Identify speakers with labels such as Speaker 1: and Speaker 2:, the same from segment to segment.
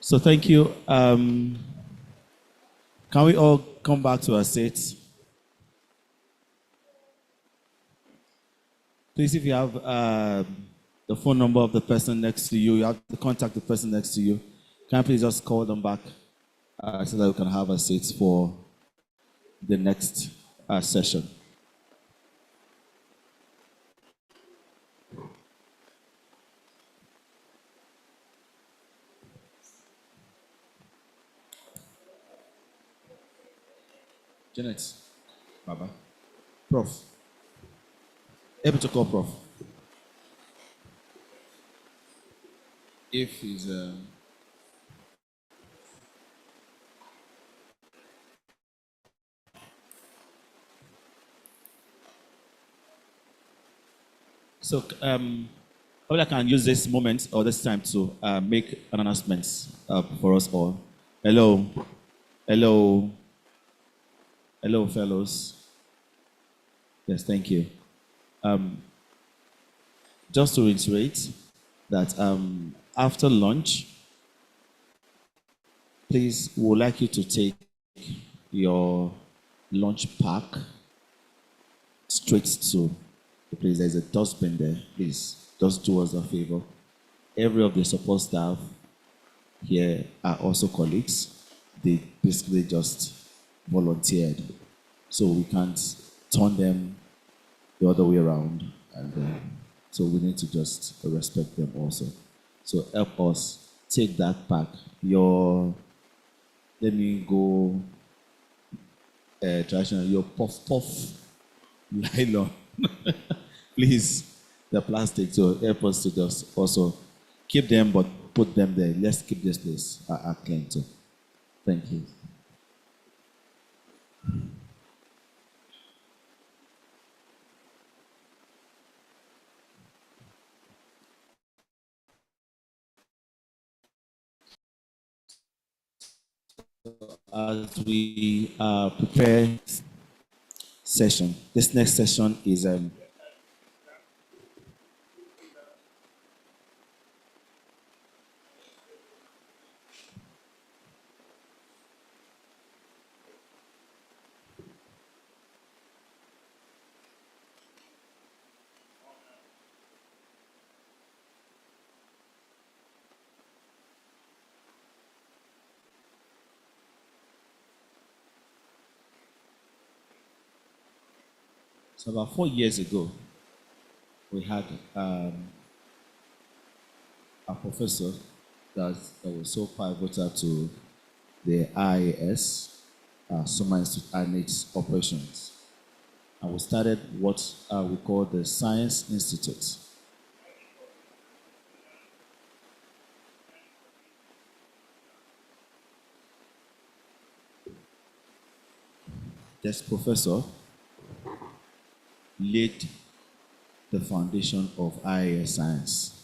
Speaker 1: So thank you. Can we all come back to our seats? Please, if you have the phone number of the person next to you, you have to contact the person next to you. Can I please just call them back so that we can have our seats for the next session? Janet, Baba, Prof. Able to call Prof. If he's so probably I can use this moment or this time to make an announcement for us all. Hello, hello, hello, fellows. Yes, thank you. Just to reiterate that after lunch, please, we would like you to take your lunch pack straight to the place. There's a dustbin there. Please, just do us a favor. Every of the support staff here are also colleagues. They basically just volunteered. So we can't turn them the other way around. And so we need to just respect them also. So help us take that back. Let me go traditional, your puff nylon. Please, the plastic, so help us to just also keep them, but put them there. Let's keep this place clean too. Thank you. As we prepare session, this next session is so about 4 years ago, we had a professor that was so pivotal to the IAS, Summer Institute and its operations. And we started what we call the Science Institute. This professor laid the foundation of IAS science.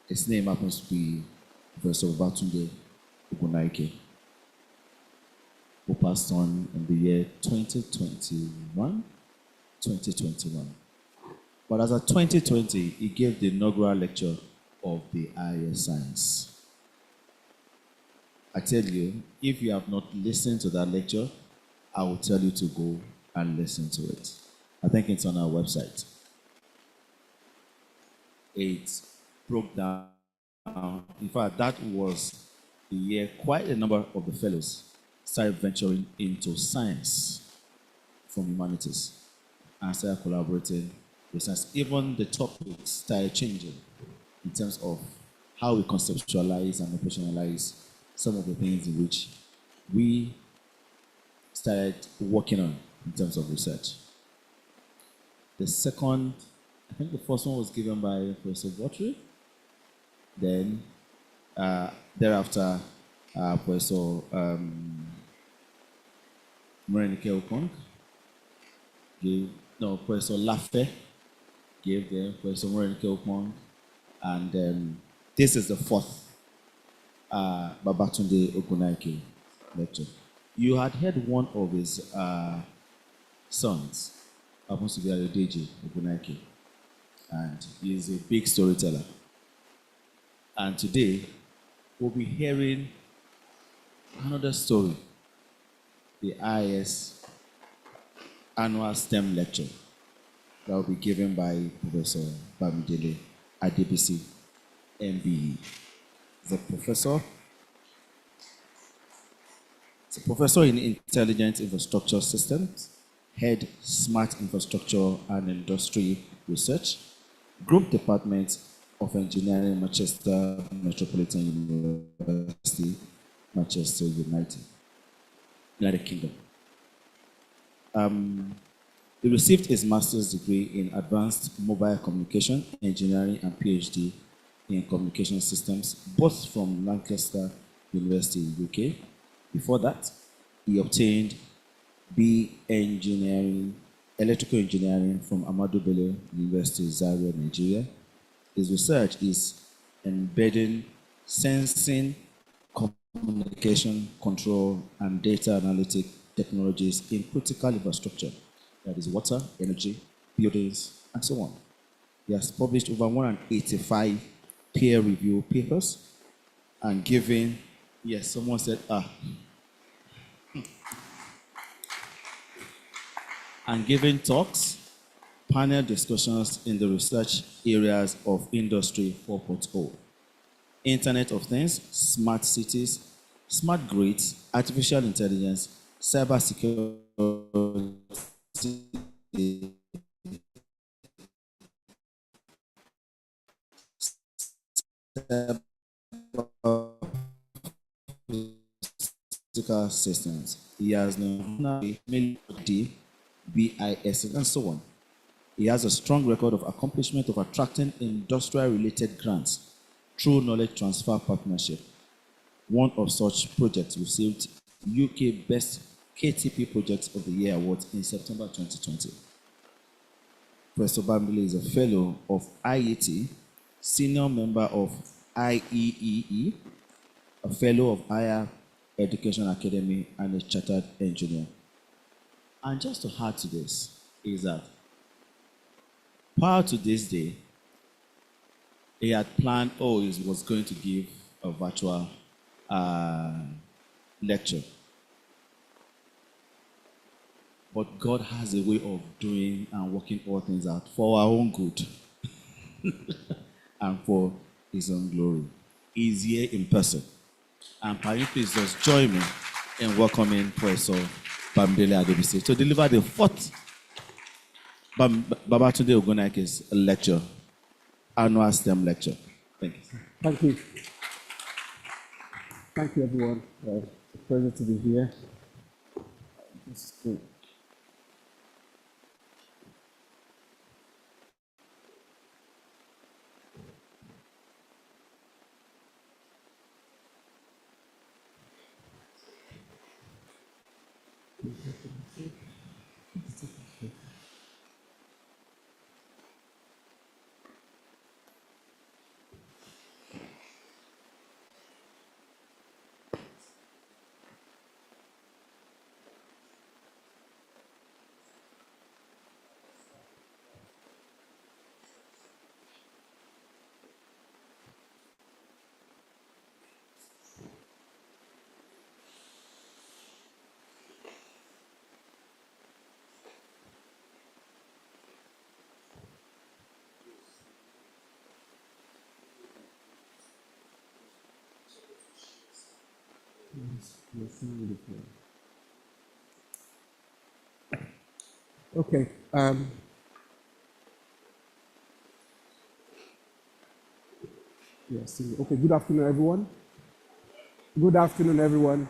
Speaker 1: His name happens to be Professor Babatunde Ogunnaike, who passed on in the year 2021. But as of 2020, he gave the inaugural lecture of the IAS science. I tell you, if you have not listened to that lecture, I will tell you to go and listen to it. I think it's on our website. It broke down. In fact, that was the year quite a number of the fellows started venturing into science from humanities and started collaborating with science. Even the topics started changing in terms of how we conceptualize and operationalize some of the things in which we started working on in terms of research. The second, I think the first one was given by Professor Botry. Then, thereafter, Professor Morenike Okong gave, no, Professor Lafe gave them, Professor Morenike Okong, and then this is the fourth Babatunde Ogunnaike lecture. You had heard one of his sons, happens to be Adebisi Ogunnaike, and he is a big storyteller. And today, we'll be hearing another story, the IS annual STEM lecture that will be given by Professor Bamidele Adebisi, MBE. The professor is a professor in intelligent infrastructure systems, head smart infrastructure and industry research, group department of engineering, Manchester Metropolitan University, Manchester United Kingdom. He received his master's degree in advanced mobile communication engineering and PhD in communication systems, both from Lancaster University, UK. Before that, he obtained B Engineering, Electrical Engineering from Ahmadu Bello University, Zaria, Nigeria. His research is embedding sensing, communication, control, and data analytic technologies in critical infrastructure, that is water, energy, buildings, and so on. He has published over 185 peer-reviewed papers and given, yes, someone said, and given talks, panel discussions in the research areas of Industry 4.0, Internet of Things, smart cities, smart grids, artificial intelligence, cybersecurity, physical systems. He has no BIS, and so on. He has a strong record of accomplishment of attracting industrial-related grants through knowledge transfer partnership. One of such projects received UK Best KTP Project of the Year award in September 2020. Professor Bamidele is a fellow of IET, senior member of IEEE, a fellow of Higher Education Academy, and a chartered engineer. And just to add to this is that prior to this day, he had planned, he was going to give a virtual lecture. But God has a way of doing and working all things out for our own good and for His own glory. He's here in person. And please just join me in welcoming Professor Bamidele Adebisi to deliver the fourth Babatunde Ogunnaike's lecture, annual STEM lecture. Thank you.
Speaker 2: Thank you. Thank you, everyone. It's a pleasure to be here. This is great. Okay. Yes. Okay. Good afternoon, everyone. Good afternoon, everyone.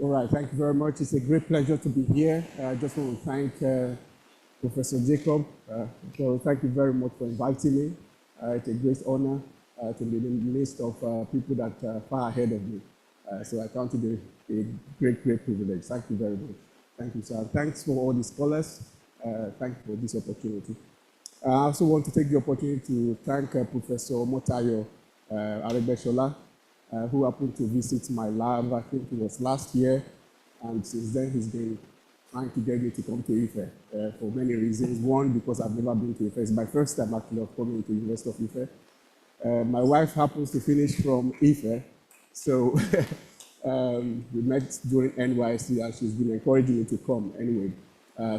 Speaker 2: All right. Thank you very much. It's a great pleasure to be here. I just want to thank Professor Jacob. So thank you very much for inviting me. It's a great honor to be in the midst of people that are far ahead of me. So I count it a great, great privilege. Thank you very much. Thank you, sir. Thanks for all the scholars. Thank you for this opportunity. I also want to take the opportunity to thank Professor Motayo Aregbesola, who happened to visit my lab, I think it was last year, and since then he's been trying to get me to come to Ife for many reasons. One, because I've never been to Ife. It's my first time actually of coming to the University of Ife. My wife happens to finish from Ife, So we met during NYC, and she's been encouraging me to come anyway.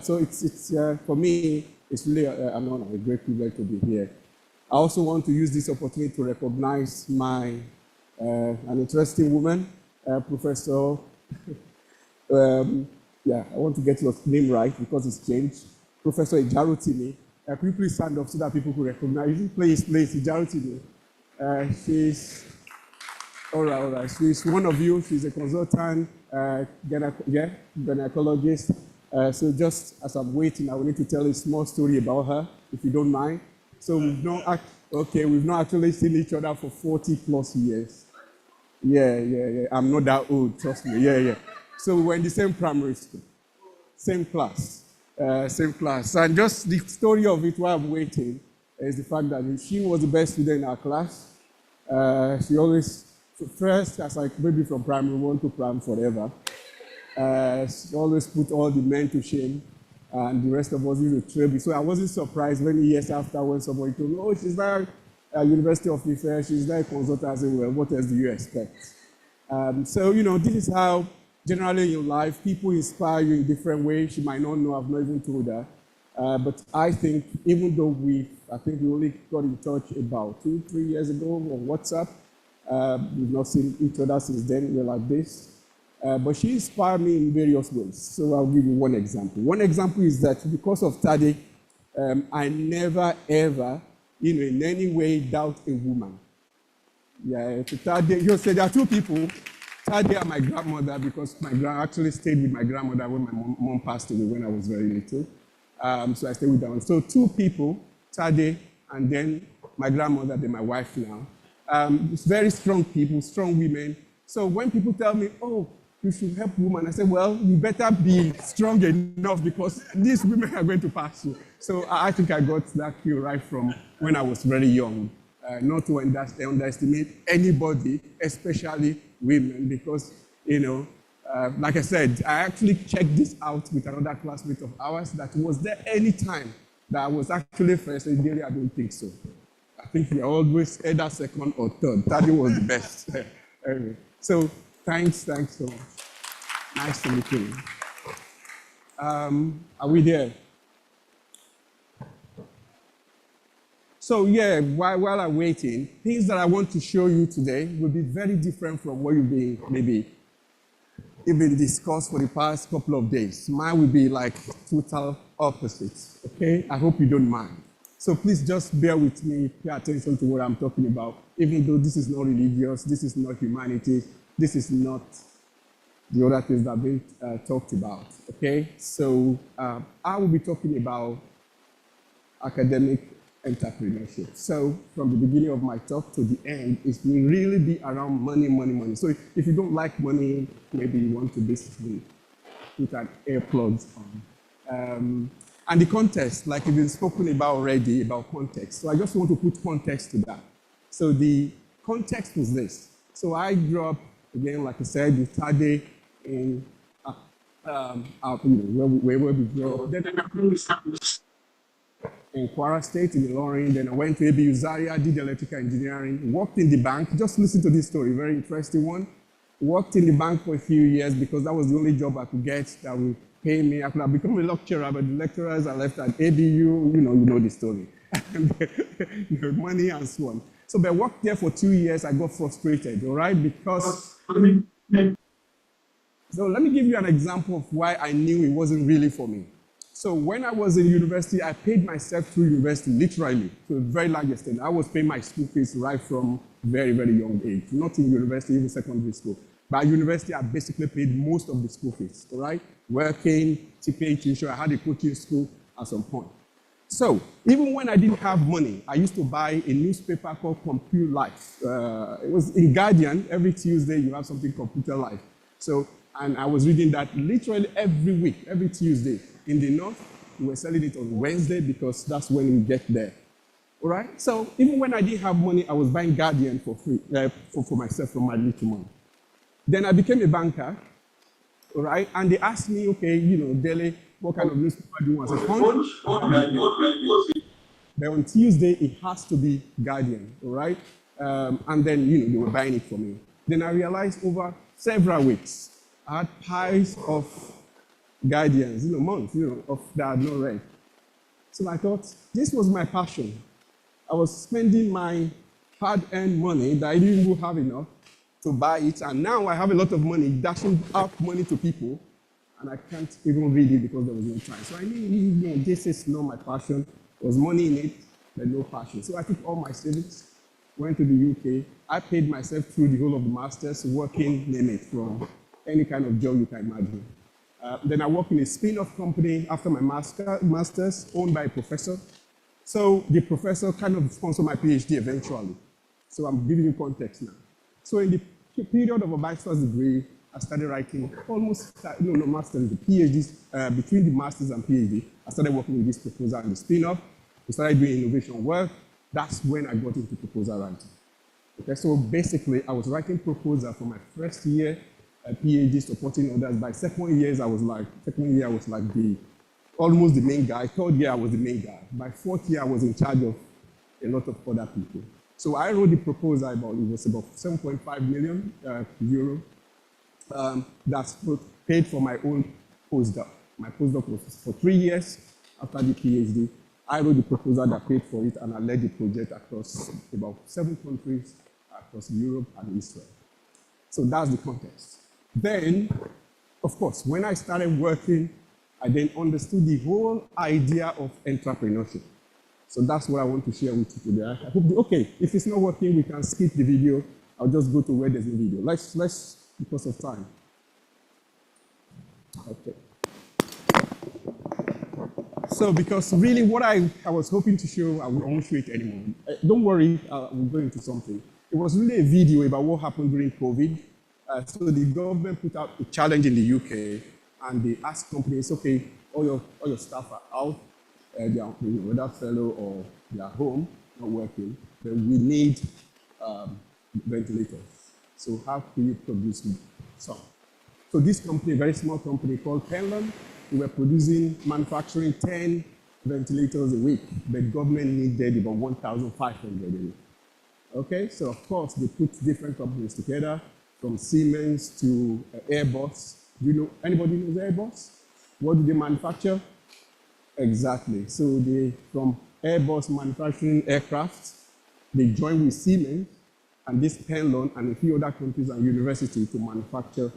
Speaker 2: So it's for me, it's really an honor, a great privilege to be here. I also want to use this opportunity to recognize an interesting woman, Professor. Yeah, I want to get your name right because it's changed. Professor Ijarotimi. Could you please stand up so that people could recognize you? Please, Ijarotimi. She's all right. She's one of you. She's a consultant, gynecologist. So just as I'm waiting, I will need to tell a small story about her, if you don't mind. So we've not actually seen each other for 40 plus years. Yeah. I'm not that old, trust me. Yeah. So we were in the same primary school, same class. And just the story of it while I'm waiting is the fact that she was the best student in our class. She always, first, as like maybe from primary 1 to primary forever, she always put all the men to shame, and the rest of us used to trade. So I wasn't surprised many years after when somebody told me, oh, she's not at University of Ife, she's not a consultant. I said, well, what else do you expect? So, this is how generally in life, people inspire you in different ways. She might not know, I've not even told her. But I think even though we only got in touch about 2-3 years ago on WhatsApp, we've not seen each other since then, we're like this. But she inspired me in various ways. So I'll give you one example. One example is that because of Tade, I never, ever, in any way doubt a woman. Yeah, Tade, you said there are two people, Tade and my grandmother, because actually stayed with my grandmother when my mom passed away when I was very little. So I stayed with them. So two people, Tade and then my grandmother, then my wife now. Very strong people, strong women. So when people tell me, oh, you should help women, I say, well, you better be strong enough because these women are going to pass you. So I think I got that cue right from when I was very young. Not to underestimate anybody, especially women, because, like I said, I actually checked this out with another classmate of ours that was there any time that I was actually first. And I don't think so. I think we are always either second or third. Tadi was the best. Anyway, so thanks so much. Nice to meet you. Are we there? So yeah, while I'm waiting, things that I want to show you today will be very different from what you've been maybe even discussed for the past couple of days. Mine will be like total opposites, okay? I hope you don't mind. So please just bear with me, pay attention to what I'm talking about, even though this is not religious, this is not humanity, this is not the other things that have been talked about, okay? So I will be talking about academic entrepreneurship. So from the beginning of my talk to the end, it will really be around money. So if you don't like money, maybe you want to basically put an earplugs on. And the context, like we've been spoken about already, about context. So I just want to put context to that. So the context was this. So I grew up, again, like I said, with Tade in where we grew up. Then in Kwara State, in Ilorin. Then I went to ABU Zaria, did electrical engineering, worked in the bank. Just listen to this story, very interesting one. Worked in the bank for a few years because that was the only job I could get that would pay me. I could have become a lecturer, but the lecturers I left at ABU, you know the story. Money and so on. So I worked there for 2 years. I got frustrated, all right, because... So let me give you an example of why I knew it wasn't really for me. So when I was in university, I paid myself through university, literally, to a very large extent. I was paying my school fees right from very, very young age. Not in university, even secondary school. But at university, I basically paid most of the school fees, all right? Working, paying tuition, I had a coaching school at some point. So even when I didn't have money, I used to buy a newspaper called Compute Life. It was in Guardian. Every Tuesday, you have something Computer Life. So, and I was reading that literally every week, every Tuesday. In the north, we were selling it on Wednesday because that's when we get there. All right? So even when I didn't have money, I was buying Guardian for free, for myself from my little money. Then I became a banker, all right? And they asked me, okay, Dele, what kind of newspaper do you want? I said, Punch. But on Tuesday, it has to be Guardian, all right? And then, they were buying it for me. Then I realized over several weeks, I had piles of guardians, months, of that I had not read. So I thought, this was my passion. I was spending my hard-earned money that I didn't even have enough to buy it, and now I have a lot of money, dashing out money to people, and I can't even read it because there was no time. So I knew, this is not my passion. There was money in it, but no passion. So I took all my savings, went to the UK. I paid myself through the whole of the masters, working, name it, from any kind of job you can imagine. Then I worked in a spin-off company after my master's, owned by a professor. So the professor kind of sponsored my PhD eventually. So I'm giving you context now. So in the period of a bachelor's degree, I started writing master's, the PhDs, between the master's and PhD, I started working with this proposal and the spin-off. We started doing innovation work. That's when I got into proposal writing. Okay, so basically, I was writing proposal for my first year PhD, supporting others. By second year, I was like almost the main guy. Third year, I was the main guy. By fourth year, I was in charge of a lot of other people. So I wrote the proposal it was about 7.5 million euro. That's paid for my own postdoc. My postdoc was for 3 years after the PhD. I wrote the proposal that paid for it, and I led the project across about 7 countries across Europe and Israel. So that's the context. Then, of course, when I started working, I then understood the whole idea of entrepreneurship. So that's what I want to share with you today. I hope, okay, if it's not working, we can skip the video. I'll just go to where there's no video. Let's because of time. Okay. So because really what I was hoping to show, I won't show it anymore. Don't worry, we'll go into something. It was really a video about what happened during COVID. So the government put out a challenge in the UK, and they asked companies, okay, all your staff are out, they are whether fellow or they are home, not working, but we need ventilators. So how can you produce some? So this company, a very small company called Penland, we were manufacturing 10 ventilators a week. The government needed about 1,500 a week. Okay, so of course they put different companies together, from Siemens to Airbus. Do you know, anybody knows Airbus? What do they manufacture? Exactly. So from Airbus manufacturing aircraft, they joined with Siemens and this Penland and a few other countries and universities to manufacture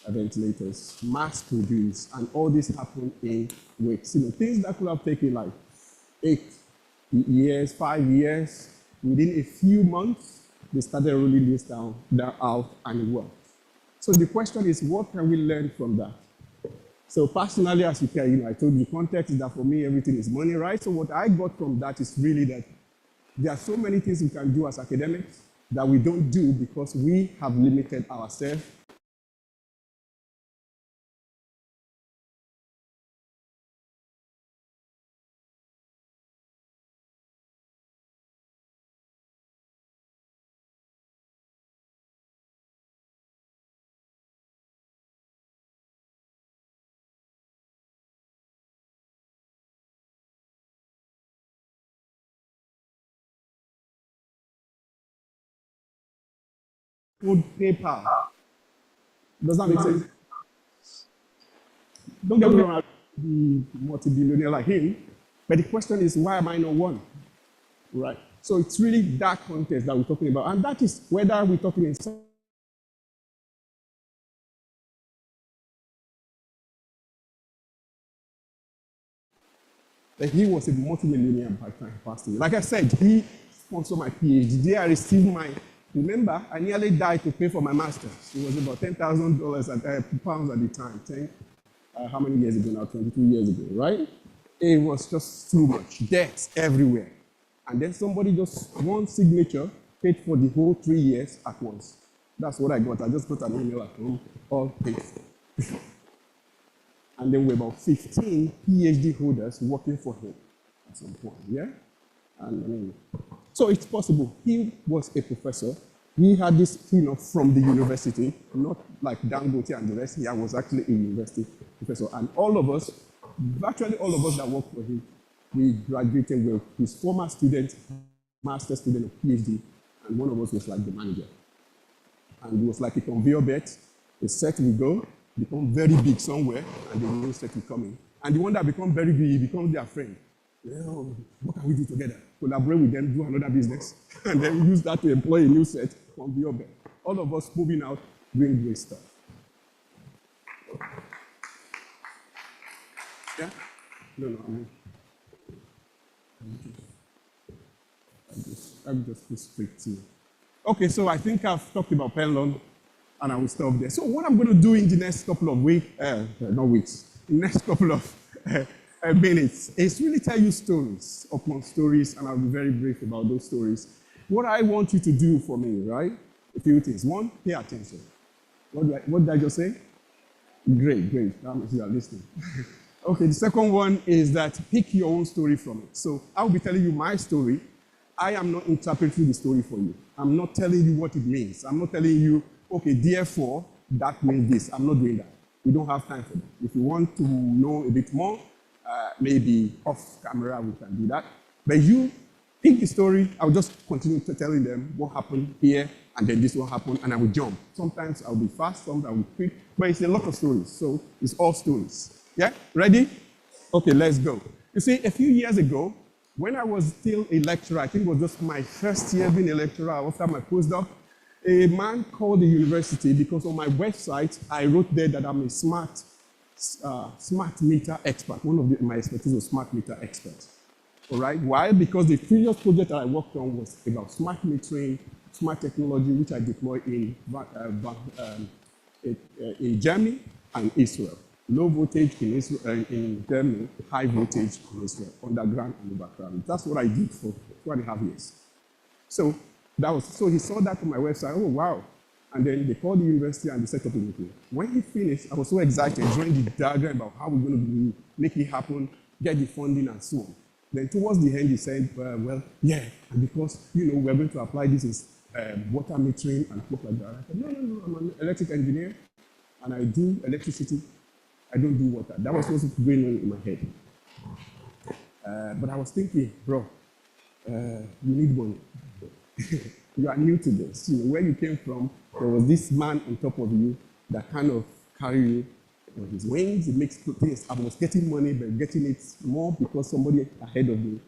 Speaker 2: ventilators, mass produced, and all this happened in weeks. Things that could have taken like 8 years, 5 years, within a few months, they started rolling this out, and it worked. So the question is, what can we learn from that? So personally, as you can, I told you, context is that for me, everything is money, right? So what I got from that is really that there are so many things we can do as academics that we don't do because we have limited ourselves. Would PayPal. Does that make sense? Don't get me wrong, I'll be multi-billionaire like him, but the question is, why am I not one? Right? So it's really that context that we're talking about, and that is whether we're talking in that he was a multi-millionaire by the time he passed away. Like I said, he sponsored my PhD. There I received remember, I nearly died to pay for my master's. It was about $10,000 pounds at the time. How many years ago now? 22 years ago, right? It was just too much. Debt everywhere. And then somebody just, one signature, paid for the whole 3 years at once. That's what I got. I just got an email at home, all paid for. And then we're about 15 PhD holders working for him at some point, yeah? And so it's possible. He was a professor. He had this from the university, not like Dangote and the rest. He was actually a university professor. And all of us, virtually all of us that worked for him, we graduated with his former student, master student of PhD, and one of us was like the manager. and it was like a conveyor belt. A set will go, become very big somewhere, and the new set will come in. And the one that becomes very big, becomes their friend. Well, what can we do together? Collaborate with them, do another business, and then use that to employ a new set, conveyor belt. All of us moving out, doing great stuff. Yeah? No, I'm just go straight to. Okay, so I think I've talked about Penlon, and I will stop there. So what I'm going to do in the next couple of weeks, not weeks, the next couple of minutes is really tell you stories upon stories, and I'll be very brief about those stories. What I want you to do for me, right? A few things. One, pay attention. What did I just say? Great. That means you are listening. Okay, the second one is that pick your own story from it. So I'll be telling you my story. I am not interpreting the story for you. I'm not telling you what it means. I'm not telling you, okay, therefore, that means this. I'm not doing that. We don't have time for that. If you want to know a bit more, maybe off camera, we can do that. But you pick the story. I'll just continue to telling them what happened here, and then this will happen, and I will jump. Sometimes I'll be fast, sometimes I'll be quick, but it's a lot of stories, so it's all stories. Yeah, ready? Okay, let's go. You see, a few years ago, when I was still a lecturer, I think it was just my first year being a lecturer after my postdoc, a man called the university because on my website, I wrote there that I'm a smart meter expert. One of my expertise was smart meter expert. All right, why? Because the previous project that I worked on was about smart metering, smart technology, which I deployed in Germany and Israel. Low voltage in Israel, in Germany, high voltage in Israel, underground and overground. That's what I did for 2.5 years. So he saw that on my website. Oh wow! And then they called the university and they set up a meeting. When he finished, I was so excited, drawing the diagram about how we're going to make it happen, get the funding, and so on. Then towards the end, he said, well, yeah, and because we're going to apply this as water metering and stuff like that. I said, no, I'm an electric engineer, and I do electricity. I don't do water. That was what's going on in my head. But I was thinking, bro, you need money. You are new to this. Where you came from, there was this man on top of you that kind of carried you on his wings. It makes things. I was getting money, but getting it more because somebody ahead of me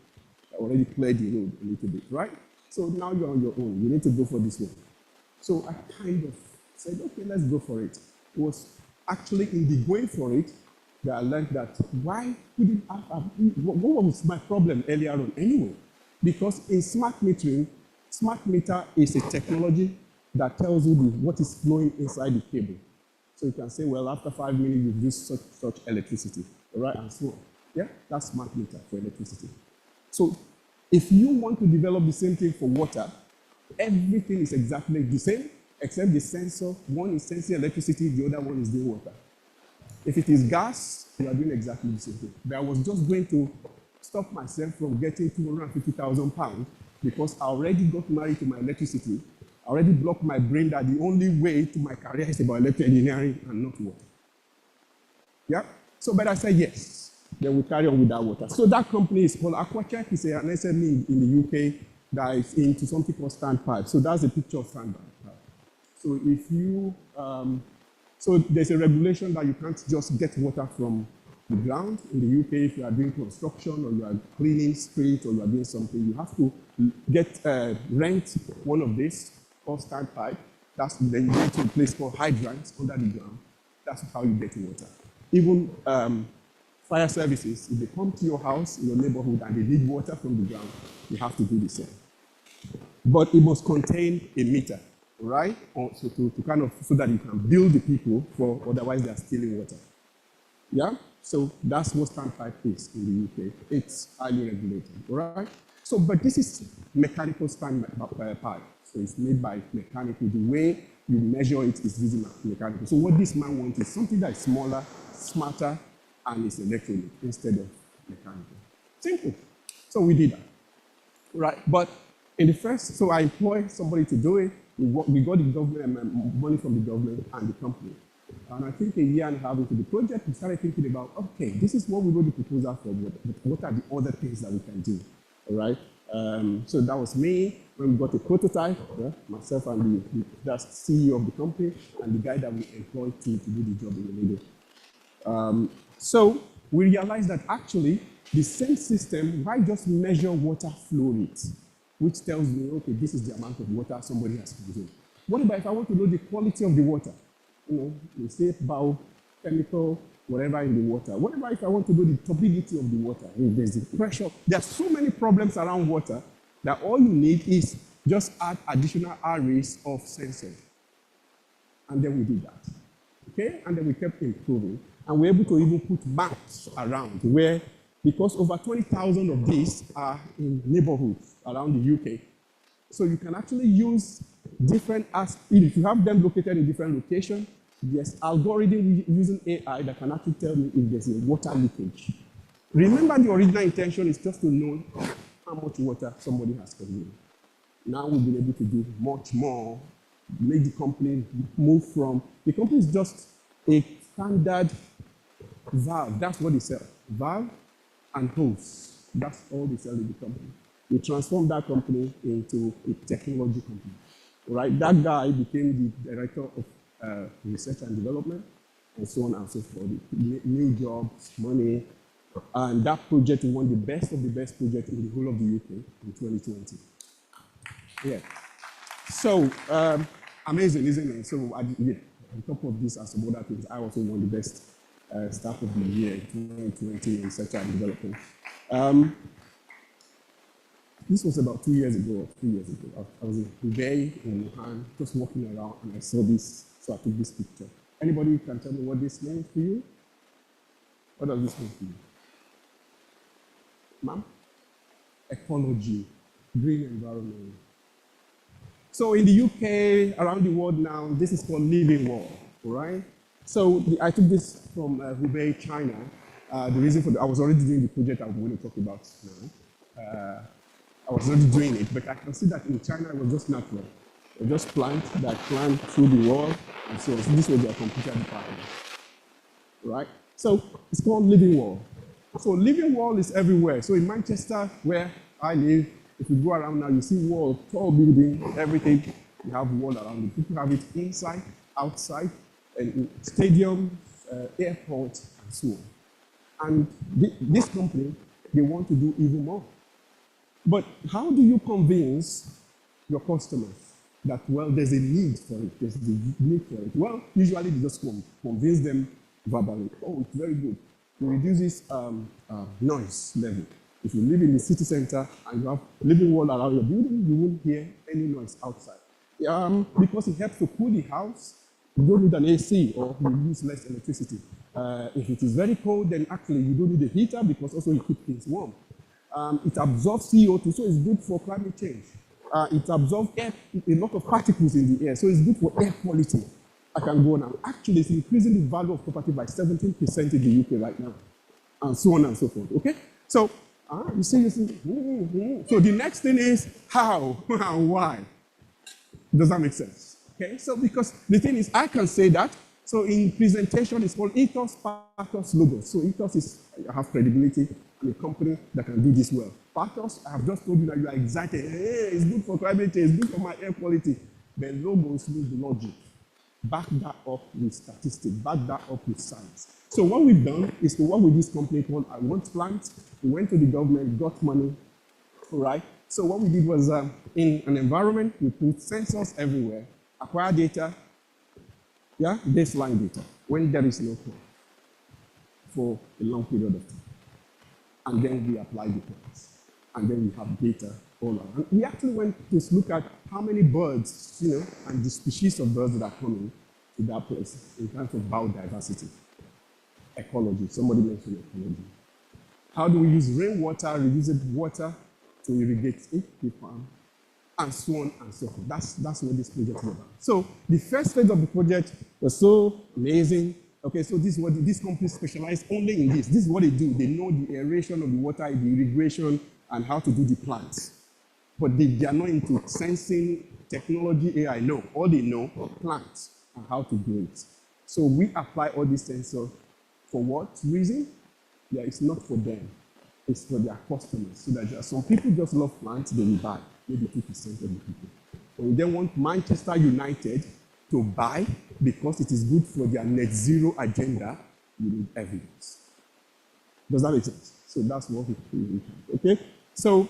Speaker 2: already cleared the road a little bit, right? So now you're on your own. You need to go for this one. So I kind of said, okay, let's go for it. It was actually in the going for it that I learned that what was my problem earlier on anyway? Because in smart metering, smart meter is a technology that tells you what is flowing inside the cable. So you can say, well, after 5 minutes, you've used such electricity, all right, and so on. Yeah, that's smart meter for electricity. So if you want to develop the same thing for water, everything is exactly the same, except the sensor. One is sensing electricity, the other one is doing water. If it is gas, you are doing exactly the same thing. But I was just going to stop myself from getting 250,000 pounds because I already got married to my electricity. I already blocked my brain that the only way to my career is about electrical engineering and not water. Yeah? So, but I said yes. Then we carry on with that water. So that company is called Aquacheck. It's an SME in the UK that is into something called standpipe. So that's a picture of standpipe. So if you, so there's a regulation that you can't just get water from the ground. In the UK, if you are doing construction or you are cleaning street or you are doing something, you have to rent one of these called standpipe. Then you go to a place called hydrants under the ground. That's how you get water. Even fire services, if they come to your house, in your neighborhood, and they need water from the ground, you have to do the same. But it must contain a meter, right? Also to kind of, so that you can bill the people for, otherwise they are stealing water. Yeah? So that's what standpipe is in the UK. It's highly regulated, all right? So, but this is mechanical standpipe. So it's made by mechanical. The way you measure it is using mechanical. So what this man wants is something that is smaller, smarter, and is electronic instead of mechanical. Simple. So we did that, right? But in the first, so I employed somebody to do it. We got the government money from the government and the company. And I think a year and a half into the project, we started thinking about, okay, this is what we wrote the proposal for, but what are the other things that we can do? all right? So that was me when we got a prototype, yeah? Myself and that's CEO of the company and the guy that we employed to do the job in the middle. So we realized that actually the same system, why just measure water flow rate, which tells me, okay, this is the amount of water somebody has consumed. What about if I want to know the quality of the water? You know, we say biochemical, whatever in the water. What about if I want to know the turbidity of the water? If there's the pressure. There are so many problems around water that all you need is just add additional arrays of sensors. And then we did that. Okay? And then we kept improving. And we're able to even put maps around where, because over 20,000 of these are in neighborhoods around the UK. So you can actually use different if you have them located in different locations, there's algorithm using AI that can actually tell me if there's a water leakage. Remember, the original intention is just to know how much water somebody has consumed. Now we've been able to do much more, make the company move from, the company is just a standard valve, that's what they sell, valve and hose, that's all they sell in the company. We transformed that company into a technology company, right? That guy became the director of research and development, and so on and so forth. New jobs, money, and that project won the best of the best project in the whole of the UK in 2020. Yeah. So, amazing, isn't it? So, yeah, on top of this and some other things, I also won the best staff of the year in 2020 in research and development. This was about 2 years ago or 3 years ago. I was in Hubei in Wuhan, just walking around, and I saw this, so I took this picture. Anybody can tell me what this means to you? What does this mean to you? Ma'am? Ecology, green environment. So in the UK, around the world now, this is called living wall, right? So I took this from Hubei, China. The reason for I was already doing the project I'm going to talk about now. I was already doing it, but I can see that in China it was just natural. They just plant that climb through the wall, and so this was their computer department, right? So it's called living wall. So living wall is everywhere. So in Manchester, where I live, if you go around now, you see wall, tall building, everything. You have wall around it. People have it inside, outside, and in stadiums, airports, and so on. And this company, they want to do even more. But how do you convince your customers that, well, there's a need for it, there's the need for it? Well, usually they just convince them verbally. Oh, it's very good. It reduces noise level. If you live in the city center and you have living wall around your building, you won't hear any noise outside. Because it helps to cool the house, you don't need an AC or you use less electricity. If it is very cold, then actually you don't need a heater because also it keeps things warm. It absorbs CO2, so it's good for climate change. It absorbs a lot of particles in the air, so it's good for air quality. I can go on. Actually, it's increasing the value of property by 17% in the UK right now, and so on and so forth. Okay? So, you see. So the next thing is how and why. Does that make sense? Okay? So because the thing is, I can say that. So in presentation, it's called ethos, pathos, logos. So ethos is I have credibility. A company that can do this well. Pathos, I have just told you that you are excited. Hey, it's good for climate change, it's good for my air quality. But logos need the logic. Back that up with statistics, back that up with science. So what we've done is to work with this company called I Want Plant. We went to the government, got money, all right? So what we did was in an environment, we put sensors everywhere, acquire data, yeah, baseline data, when there is no crop for a long period of time. And then we apply the plans. And then we have data all around. We actually went to look at how many birds, and the species of birds that are coming to that place in terms of biodiversity. Ecology, somebody mentioned ecology. How do we use rainwater, reusable water to irrigate the farm, and so on and so forth. That's what this project is about. So the first phase of the project was so amazing. Okay, so this is what this company specializes only in this. This is what they do. They know the aeration of the water, the irrigation, and how to do the plants. But they are not into sensing, technology, AI. No, all they know are plants and how to grow it. So we apply all these sensors for what reason? Yeah, it's not for them. is for their customers. So that some people just love plants, they will buy, maybe 2% of the people. But we then want Manchester United to buy because it is good for their net zero agenda. You need evidence. Does that make sense? So that's what we do. Okay? So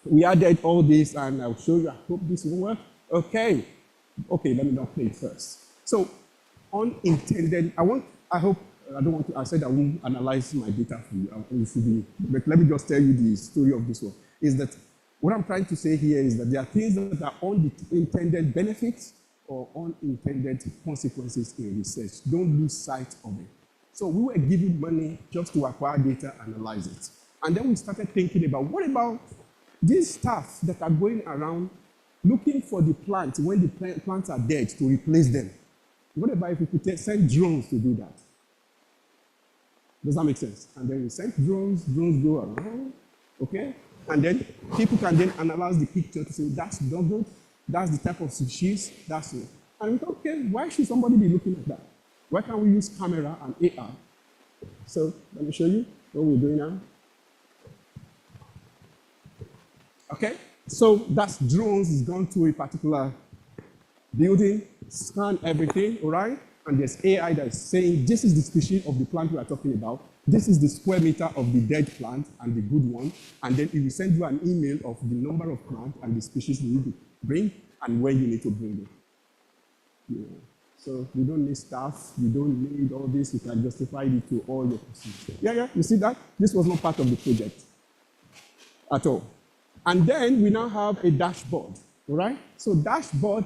Speaker 2: we added all this, and I'll show you. I hope this will work. Okay. Okay, let me not play it first. So unintended, I don't want to, I said I won't analyze my data for you, but let me just tell you the story of this one. Is that what I'm trying to say here is that there are things that are unintended benefits or unintended consequences in research. Don't lose sight of it. So we were given money just to acquire data, analyze it. And then we started thinking about, what about these staff that are going around looking for the plant when the plants are dead to replace them? What about if we could send drones to do that? Does that make sense? And then we send drones go around, okay? And then people can then analyze the picture to say, that's dogged, that's the type of species, that's it. And we thought, okay, why should somebody be looking at that? Why can't we use camera and AR? So let me show you what we're doing now. Okay, so that's drones is gone to a particular building, scan everything, all right? And there's AI that is saying, this is the species of the plant we are talking about. This is the square meter of the dead plant and the good one. And then it will send you an email of the number of plants and the species you need to bring and when you need to bring it. Yeah. So you don't need staff, you don't need all this, you can justify it to all your customers. Yeah, you see that? This was not part of the project at all. And then we now have a dashboard, all right? So dashboard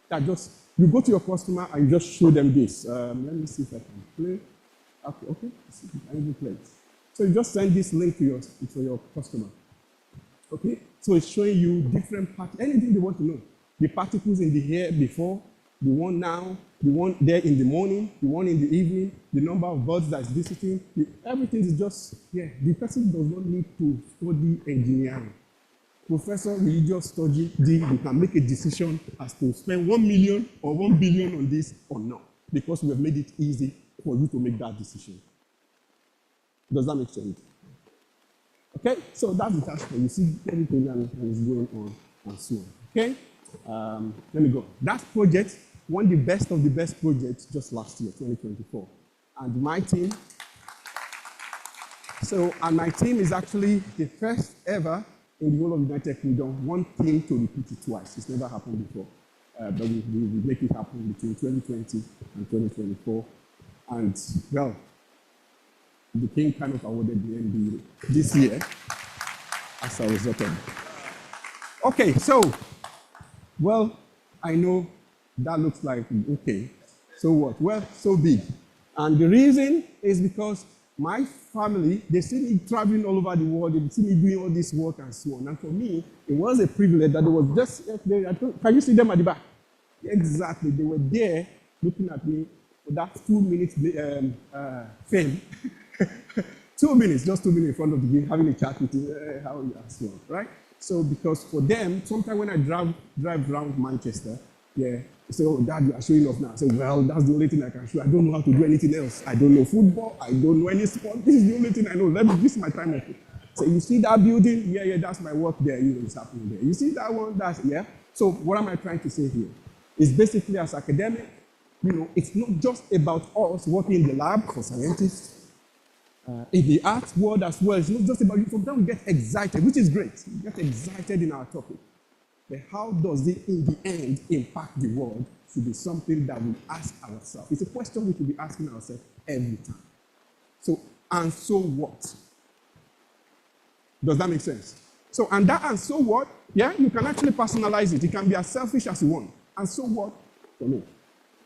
Speaker 2: that just, you go to your customer and you just show them this. Let me see if I can play. Okay, I can play it. So you just send this link to your customer. Okay, so it's showing you different particles, anything they want to know. The particles in the air before, the one now, the one there in the morning, the one in the evening, the number of birds that's visiting, everything is just, the person does not need to study engineering. Professor religious study, you can make a decision as to spend 1 million or 1 billion on this or not, because we have made it easy for you to make that decision. Does that make sense? Okay, so that's the task. You see everything that is going on and so on. Okay, let me go. That project won the best of the best projects just last year, 2024. And my team, my team is actually the first ever in the whole of the United Kingdom, one team to repeat it twice. It's never happened before. But we make it happen between 2020 and 2024. And, well, the king kind of awarded the MBE this year as a result of it. Okay, so, well, I know that looks like, okay, so what? Well, so big. And the reason is because my family, they see me traveling all over the world, they see me doing all this work and so on. And for me, it was a privilege that they was just, can you see them at the back? Exactly, they were there looking at me for that 2 minutes fame. 2 minutes, just 2 minutes in front of the game, having a chat with you, how are you, and so on, right? So because for them, sometimes when I drive around Manchester, they say, oh, Dad, you are showing off now. I say, well, that's the only thing I can show. I don't know how to do anything else. I don't know football. I don't know any sport. This is the only thing I know. This is my time off. So you see that building? Yeah, that's my work there. It's happening there. You see that one? Yeah. So what am I trying to say here? It's basically as academic, it's not just about us working in the lab for scientists. In the art world as well, it's not just about you. Sometimes we get excited, which is great. We get excited in our topic. But how does it, in the end, impact the world should be something that we ask ourselves. It's a question we should be asking ourselves every time. So what? Does that make sense? So, and so what? Yeah, you can actually personalize it. It can be as selfish as you want. And so what for me?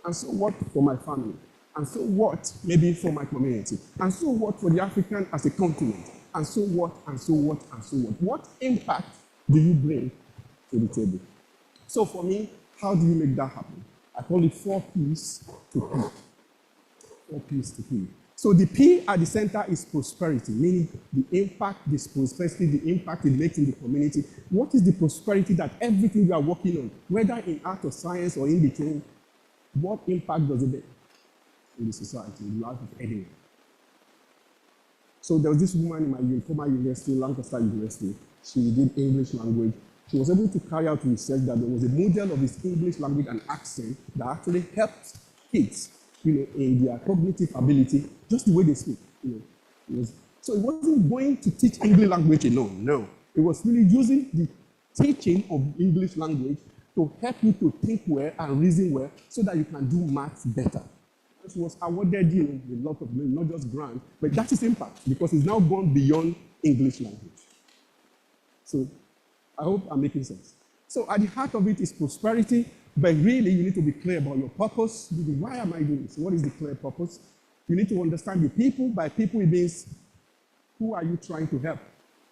Speaker 2: And so what for my family? And so what maybe for my community? And so what for the African as a continent? And so what, and so what, and so what? What impact do you bring to the table? So for me, how do you make that happen? I call it 4 P's to P. 4 P's to P. So the P at the center is prosperity, meaning the impact, this prosperity, the impact it makes in the community. What is the prosperity that everything we are working on, whether in art or science or in between, what impact does it make in the society, in the life of anyone? So there was this woman in my former university, Lancaster University. She did English language. She was able to carry out research that there was a model of this English language and accent that actually helped kids, in their cognitive ability, just the way they speak. So it wasn't going to teach English language alone, no. It was really using the teaching of English language to help you to think well and reason well so that you can do maths better. She was awarded, with a lot of money, not just grant, but that is impact because it's now gone beyond English language. So I hope I'm making sense. So at the heart of it is prosperity, but really you need to be clear about your purpose. Why am I doing this? What is the clear purpose? You need to understand the people. By people, it means who are you trying to help?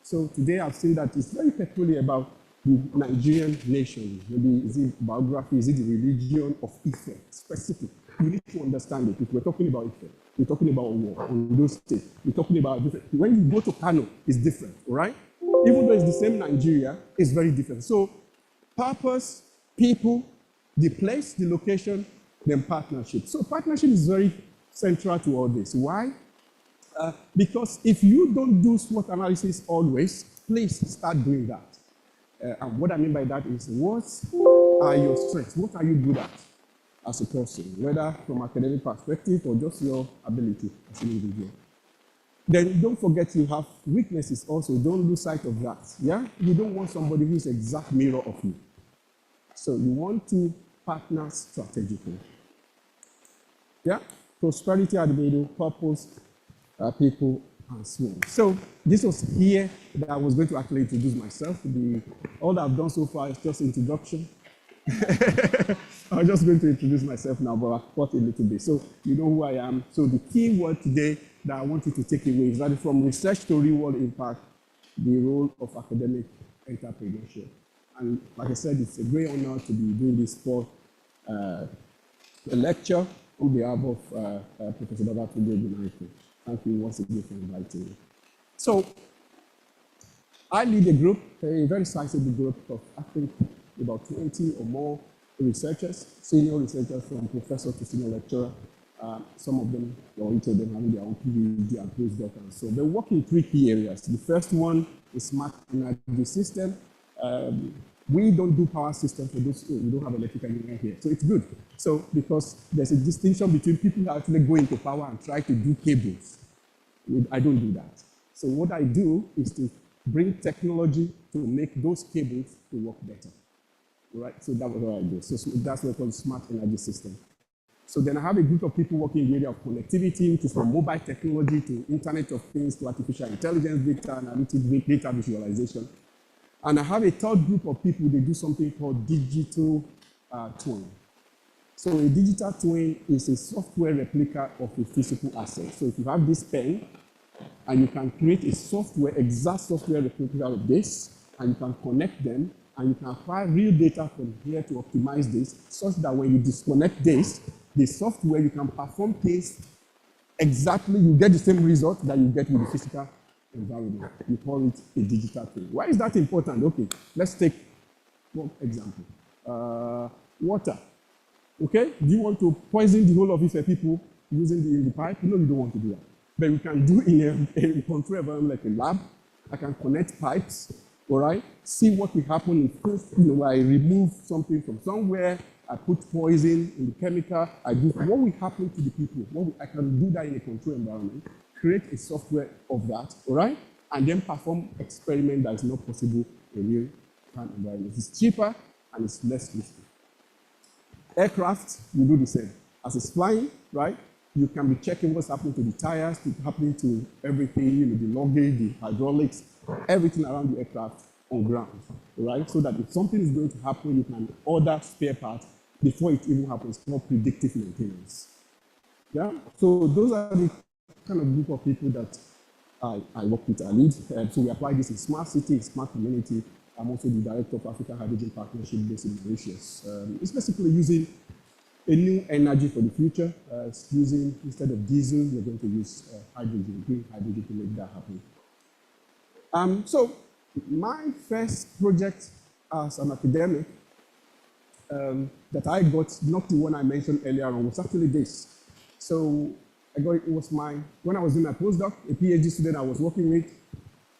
Speaker 2: So today I've seen that it's very peculiar about the Nigerian nation. Maybe is it biography, is it the religion of Ife, specific. You need to understand it. If we're talking about Ife, we're talking about war on those states. We're talking about different. When you go to Kano, it's different, all right? Even though it's the same Nigeria, it's very different. So purpose, people, the place, the location, then partnership. So partnership is very central to all this. Why? Because if you don't do SWOT analysis always, please start doing that. And what I mean by that is, what are your strengths? What are you good at as a person, whether from academic perspective or just your ability as an individual? Then don't forget you have weaknesses also. Don't lose sight of that. Yeah? You don't want somebody who's exact mirror of you. So you want to partner strategically. Yeah? Prosperity at the middle, purpose, people, and so on. So this was here that I was going to actually introduce myself. All that I've done so far is just introduction. I'm just going to introduce myself now, but I've cut a little bit. So you know who I am. So the key word today that I want you to take away is that from research to real world impact, the role of academic entrepreneurship. And like I said, it's a great honor to be doing this for a lecture on behalf of Professor Babatunde Ogunnaike. Thank you once again for inviting me. So I lead a group, a very sizable group of, I think, about 20 or more researchers, senior researchers from professor to senior lecturer. Some of them, or each of them, having their own PhD and postdoc. And so they work in three key areas. The first one is smart energy system. We don't do power systems for those, we don't have electrical engineering here. So it's good. So because there's a distinction between people who actually go into power and try to do cables. I don't do that. So what I do is to bring technology to make those cables to work better. Right? So that's what I do. So that's what we call smart energy system. So then I have a group of people working in the area of connectivity, which is from mobile technology to Internet of Things to artificial intelligence, data analytics, data visualization. And I have a third group of people, they do something called digital twin. So a digital twin is a software replica of a physical asset. So if you have this pen, and you can create a software, exact software replica of this, and you can connect them, and you can acquire real data from here to optimize this, such that when you disconnect this, the software, you can perform things exactly, you get the same result that you get with the physical environment. You call it a digital twin. Why is that important? Okay, let's take one example. Water. Okay, do you want to poison the whole of Ife people using the pipe? No, you don't want to do that. But we can do in a control environment like a lab. I can connect pipes, all right? See what will happen if I remove something from somewhere, I put poison in the chemical, I do what will happen to the people? I can do that in a control environment, create a software of that, all right? And then perform experiment that is not possible in real time environment. It's cheaper and it's less risky. Aircraft, you do the same. As it's flying, right? You can be checking what's happening to the tires, what's happening to everything, the luggage, the hydraulics, everything around the aircraft on ground, right? So that if something is going to happen, you can order spare parts before it even happens. It's called predictive maintenance. Yeah? So those are the kind of group of people that I work with, I lead. So we apply this in smart city, smart community. I'm also the director of Africa Hydrogen Partnership based in Mauritius. It's basically using a new energy for the future. It's using, instead of diesel, we're going to use hydrogen, green hydrogen to make that happen. So my first project as an academic that I got, not the one I mentioned earlier on, was actually this. So it was when I was doing my postdoc, a PhD student I was working with,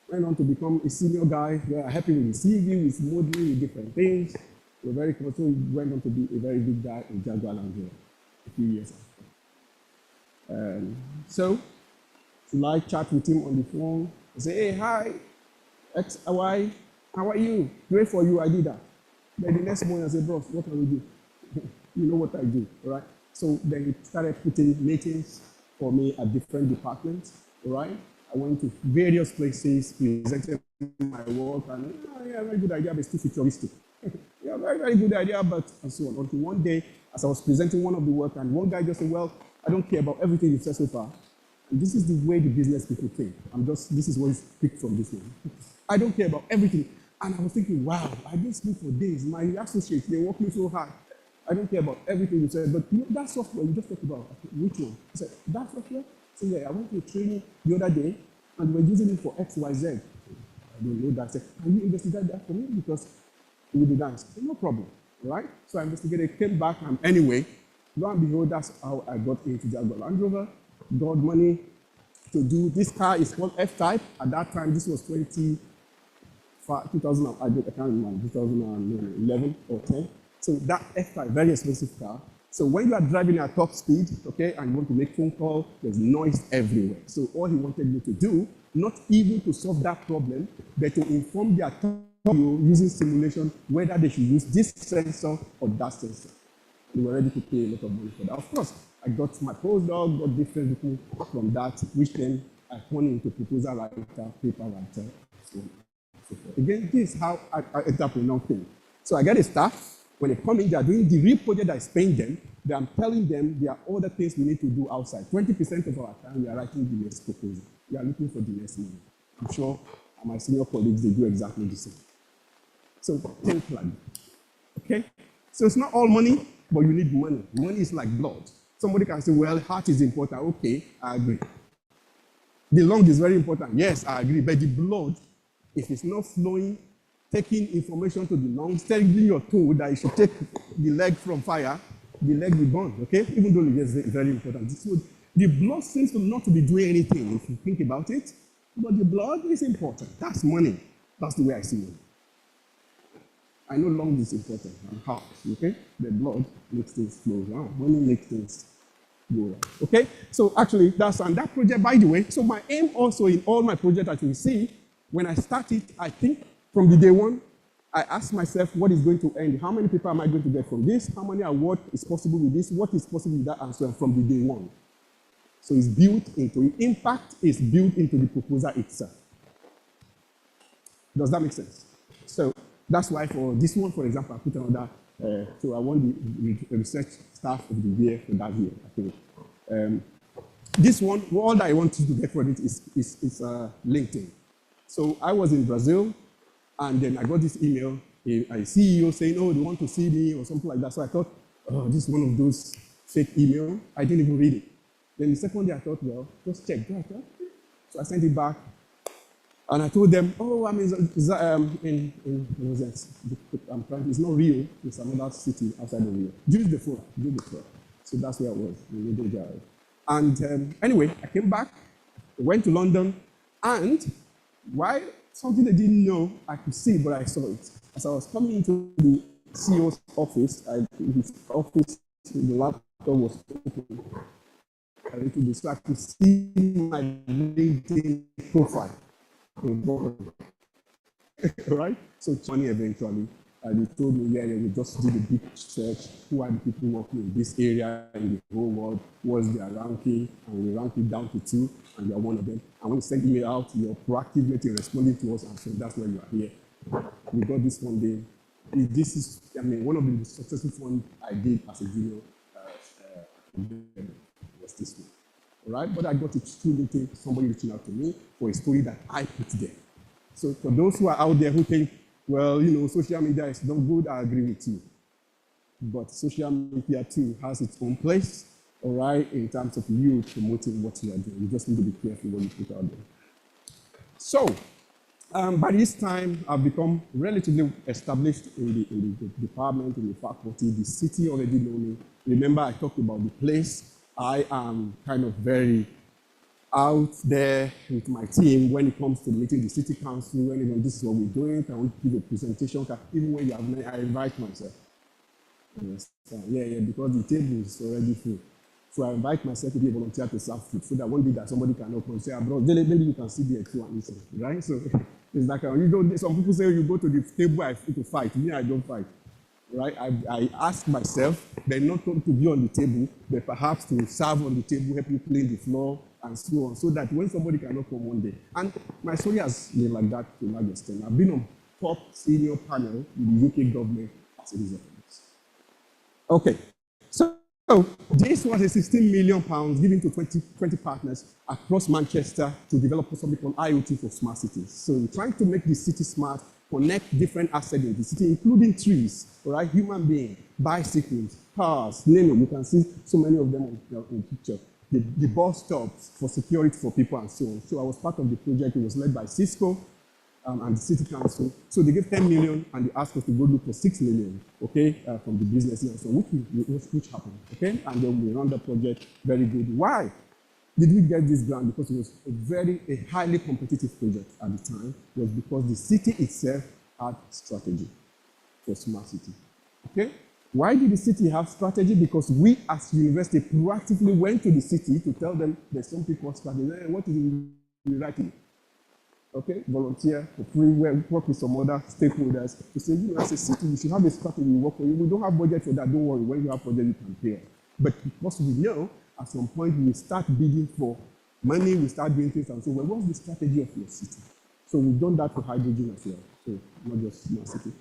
Speaker 2: went on to become a senior guy. We were happy with the CV, with modeling, with different things. We were very close. So he went on to be a very big guy in Jaguar Land Rover a few years after. So, I chat with him on the phone. I say, hey, hi, XY, how are you? Great for you, I did that. Then the next morning I said, bro, what can we do? You know what I do, all right? So then he started putting meetings for me at different departments, all right? I went to various places, presented my work, and yeah, very good idea, but still futuristic. Yeah, very, very good idea, but and so on. Until one day, as I was presenting one of the work, and one guy just said, well, I don't care about everything you've said so far. And this is the way the business people think. This is what is picked from this one. I don't care about everything. And I was thinking, wow, I did school for days. My associates, they're working so hard. I don't care about everything you said, but you know, that software you just talked about, which one? I said, that software? So yeah, I went to a training the other day, and we're using it for X, Y, Z. I don't know that. I said, can you investigate that for me? Because it will be nice. Said, no problem, right? So I investigated, came back, and anyway, lo and behold, that's how I got into Jaguar Land Rover, got money to do, this car is called F-Type. At that time, this was 2000, I can't remember, 2011 or 10. So that F-Type, very expensive car. So when you are driving at top speed, okay, and you want to make phone call, there's noise everywhere. So all he wanted me to do, not even to solve that problem, but to inform their you using simulation whether they should use this sensor or that sensor. They were ready to pay a lot of money for that. Of course, I got my postdoc, got different people from that, which then I turned into proposal writer, paper writer, so on. So again, this is how I entrepreneur think. So I get a staff. When they come in, they are doing the real project that is paying them. Then I'm telling them there are other things we need to do outside. 20% of our time, we are writing the next proposal. We are looking for the next money. I'm sure my senior colleagues, they do exactly the same. So think like that. Okay? So it's not all money, but you need money. Money is like blood. Somebody can say, well, heart is important. Okay, I agree. The lung is very important. Yes, I agree. But the blood, if it's not flowing, taking information to the lungs, telling your toe that you should take the leg from fire, the leg will burn, okay? Even though it is very important. So the blood seems to not to be doing anything if you think about it, but the blood is important. That's money. That's the way I see it. I know lung is important and heart, okay? The blood makes things flow around. Money makes things go around, okay? So actually, that's on that project, by the way. So my aim also in all my projects that you see, when I started, I think from the day one, I asked myself what is going to end. How many people am I going to get from this? How many award is possible with this? What is possible with that? And so on from the day one. So it's built into it. Impact is built into the proposal itself. Does that make sense? So that's why for this one, for example, I put another, so I won the research staff of the year for that year, I think. This one, all that I want you to get for it is LinkedIn. So I was in Brazil, and then I got this email, a CEO saying, oh, they want to see me or something like that. So I thought, oh, this is one of those fake emails. I didn't even read it. Then the second day I thought, well, just check. So I sent it back. And I told them, oh, I'm it's not Rio, it's another city outside of Rio. Use the phone. So that's where I was. And anyway, I came back, went to London, and while something they didn't know, I could see, but I saw it. As I was coming into the CEO's office, his office, the laptop was open. So I could see my LinkedIn profile. Right? So Tony eventually, they told me, yeah, we just did a big search. Who are the people working in this area in the whole world? What's their ranking? And we ranked it down to 2, and you're one of them. And when you send email out, you're proactively responding to us, and so that's why you are here. We got this funding. This is, one of the successful funds I did as a junior was this one. Right? But I got it through LinkedIn, somebody reaching out to me for a story that I put there. So for those who are out there who think, well, social media is not good, I agree with you. But social media too has its own place, all right, in terms of you promoting what you are doing. You just need to be careful what you put out there. So by this time, I've become relatively established in the department, in the faculty. The city already know me. Remember, I talked about the place. I am kind of very out there with my team when it comes to meeting the city council, when this is what we're doing, can we give a presentation? Even when you have many, I invite myself. Yes. Yeah, because the table is already full. So I invite myself to be a volunteer to serve food so that one day that somebody can open and say, bro, maybe you can sit there too and listen, right? So it's like, some people say you go to the table to fight. Me, I don't fight, right? I ask myself, they're not to be on the table, but perhaps to serve on the table, help you clean the floor, and so on, so that when somebody cannot come one day. And my story has been like that to a large extent. I've been on top senior panel with the UK government as a result of this. Okay, so this was a 16 million pounds given to 20 partners across Manchester to develop something called IoT for smart cities. So we're trying to make the city smart, connect different assets in the city, including trees, right? Human beings, bicycles, cars, name it. You can see so many of them on the picture. The bus stops for security for people and so on. So I was part of the project. It was led by Cisco and the city council. So they gave 10 million and they asked us to go look for 6 million, okay, from the business and so on, which happened, okay? And then we run the project very good. Why did we get this grant? Because it was a highly competitive project at the time. It was because the city itself had strategy for smart city, okay? Why did the city have strategy? Because we as university proactively went to the city to tell them there's something called strategy. What is it writing? Okay, volunteer for free, work with some other stakeholders to say, as a city, we should have a strategy we work for you. We don't have budget for that, don't worry. When you have budget, you can pay us. But because we know, at some point, we start bidding for money, we start doing things, and so, well, what's the strategy of your city? So we've done that for hydrogen as well, so not just smart city.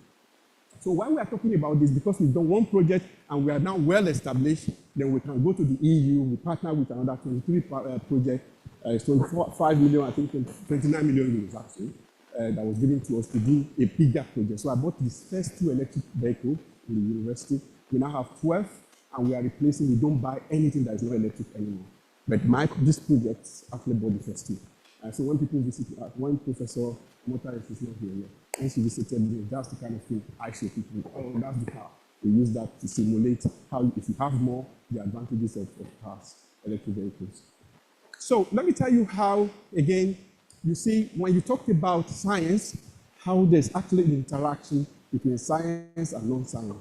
Speaker 2: So why we are talking about this, because we've done one project and we are now well established, then we can go to the EU, we partner with another 23 project, it's 25 million, I think 29 million euros actually, that was given to us to do a bigger project. So I bought these first 2 electric vehicles in the university. We now have 12, and we are replacing, we don't buy anything that is not electric anymore. But this project actually bought the first 2. So when people visit, when Professor Mota is not here yet, when she visited me, that's the kind of thing I show people. Oh, that's the car. We use that to simulate how, if you have more, the advantages of cars, electric vehicles. So let me tell you how, again, you see, when you talked about science, how there's actually an interaction between science and non-science.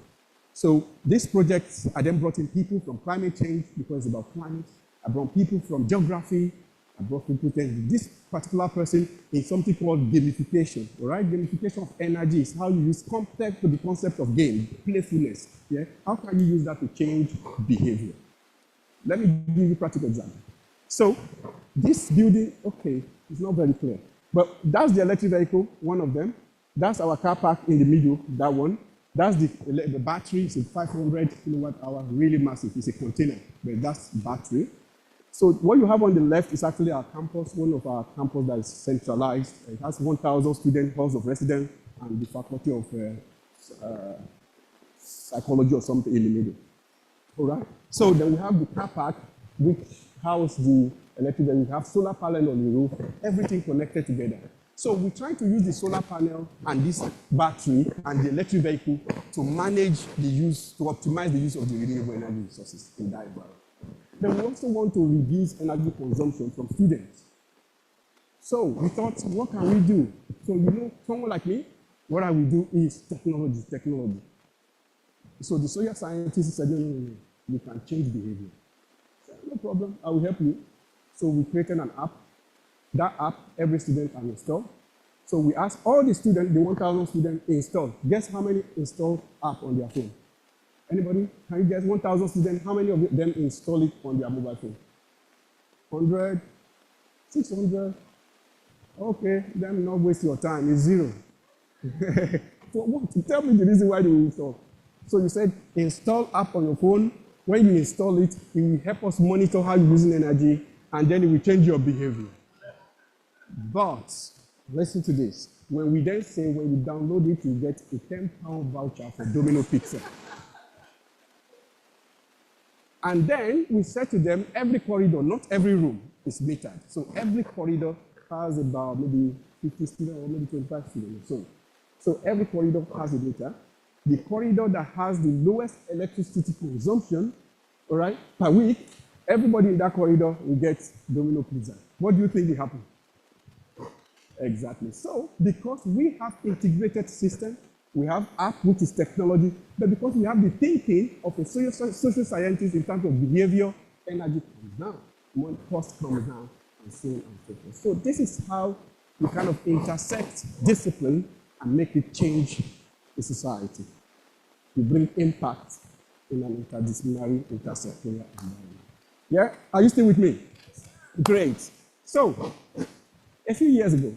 Speaker 2: So this project, I then brought in people from climate change because it's about climate. I brought people from geography. I brought people from this particular person in something called gamification, all right? Gamification of energy is how you use concept to the concept of game, playfulness, yeah? How can you use that to change behavior? Let me give you a practical example. So this building, okay, it's not very clear, but that's the electric vehicle, one of them. That's our car park in the middle, that one. That's the battery, it's a 500 kilowatt hour, really massive. It's a container, but that's battery. So what you have on the left is actually our campus, one of our campus that is centralized. It has 1,000 student halls of residence and the faculty of psychology or something in the middle. All right. So then we have the car park, which house the electric vehicle. We have solar panel on the roof, everything connected together. So we're trying to use the solar panel and this battery and the electric vehicle to manage the use, to optimize the use of the renewable energy resources in that environment. Then we also want to reduce energy consumption from students. So we thought, what can we do? So someone like me, what I will do is technology. So the social scientist said, no, we can change behavior. I said, no problem, I will help you. So we created an app. That app, every student can install. So we asked all the students, the 1,000 students, install. Guess how many install app on their phone? Anybody? Can you guess 1,000 students, how many of them install it on their mobile phone? 100? 600? Okay, then not waste your time, it's 0. For what? Tell me the reason why you install. So you said install app on your phone. When you install it, it will help us monitor how you're using energy, and then it will change your behavior. But listen to this. When we then say when you download it, you get a £10 voucher for Domino Pizza. And then we said to them, every corridor, not every room, is metered. So every corridor has about maybe 50 students or maybe 25 students. So every corridor has a meter. The corridor that has the lowest electricity consumption, all right, per week, Everybody in that corridor will get domino pizza. What do you think will happen? Exactly. So, because we have integrated system, we have app, which is technology, but because we have the thinking of a social scientist in terms of behavior, energy comes down, when cost comes down, and so on and so forth. So this is how we kind of intersect discipline and make it change the society. We bring impact in an interdisciplinary, intersectoral environment. Yeah? Are you still with me? Great. So, a few years ago,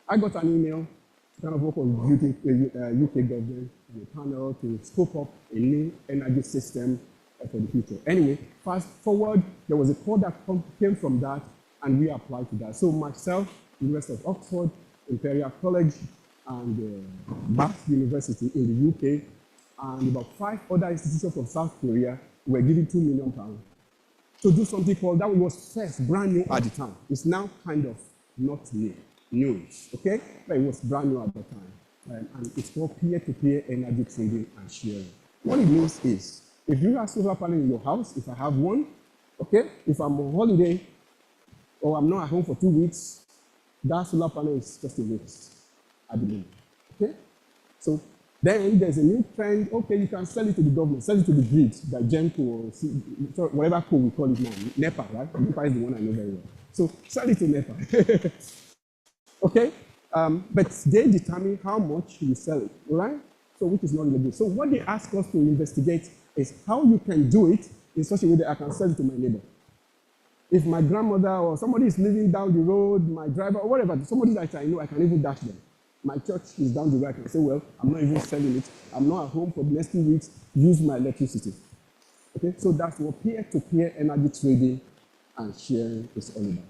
Speaker 2: I got an email to kind of work on UK government and a panel to scope up a new energy system for the future. Anyway, fast forward, there was a call that came from that, and we applied to that. So myself, University of Oxford, Imperial College, and Bath University in the UK, and about 5 other institutions from South Korea were given £2 million to do something called, that was first brand new at the time. It's now kind of not newish, okay? But it was brand new at the time. And it's called peer-to-peer energy trading and sharing. What it means is, if you have solar panel in your house, if I have one, okay? If I'm on holiday, or I'm not at home for 2 weeks, that solar panel is just a waste at the moment, okay? So then there's a new trend, okay, you can sell it to the government, sell it to the grid, that GenCo or whatever code we call it now, NEPA, right? NEPA is the one I know very well. So sell it to NEPA, okay? But they determine how much you sell it, right? So which is not really good. So what they ask us to investigate is how you can do it in such a way that I can sell it to my neighbor. If my grandmother or somebody is living down the road, my driver, or whatever, somebody that I know, I can even dash them. My church is down the road, I can say, well, I'm not even selling it. I'm not at home for the next 2 weeks, use my electricity. Okay, so that's what peer-to-peer energy trading and sharing is all about.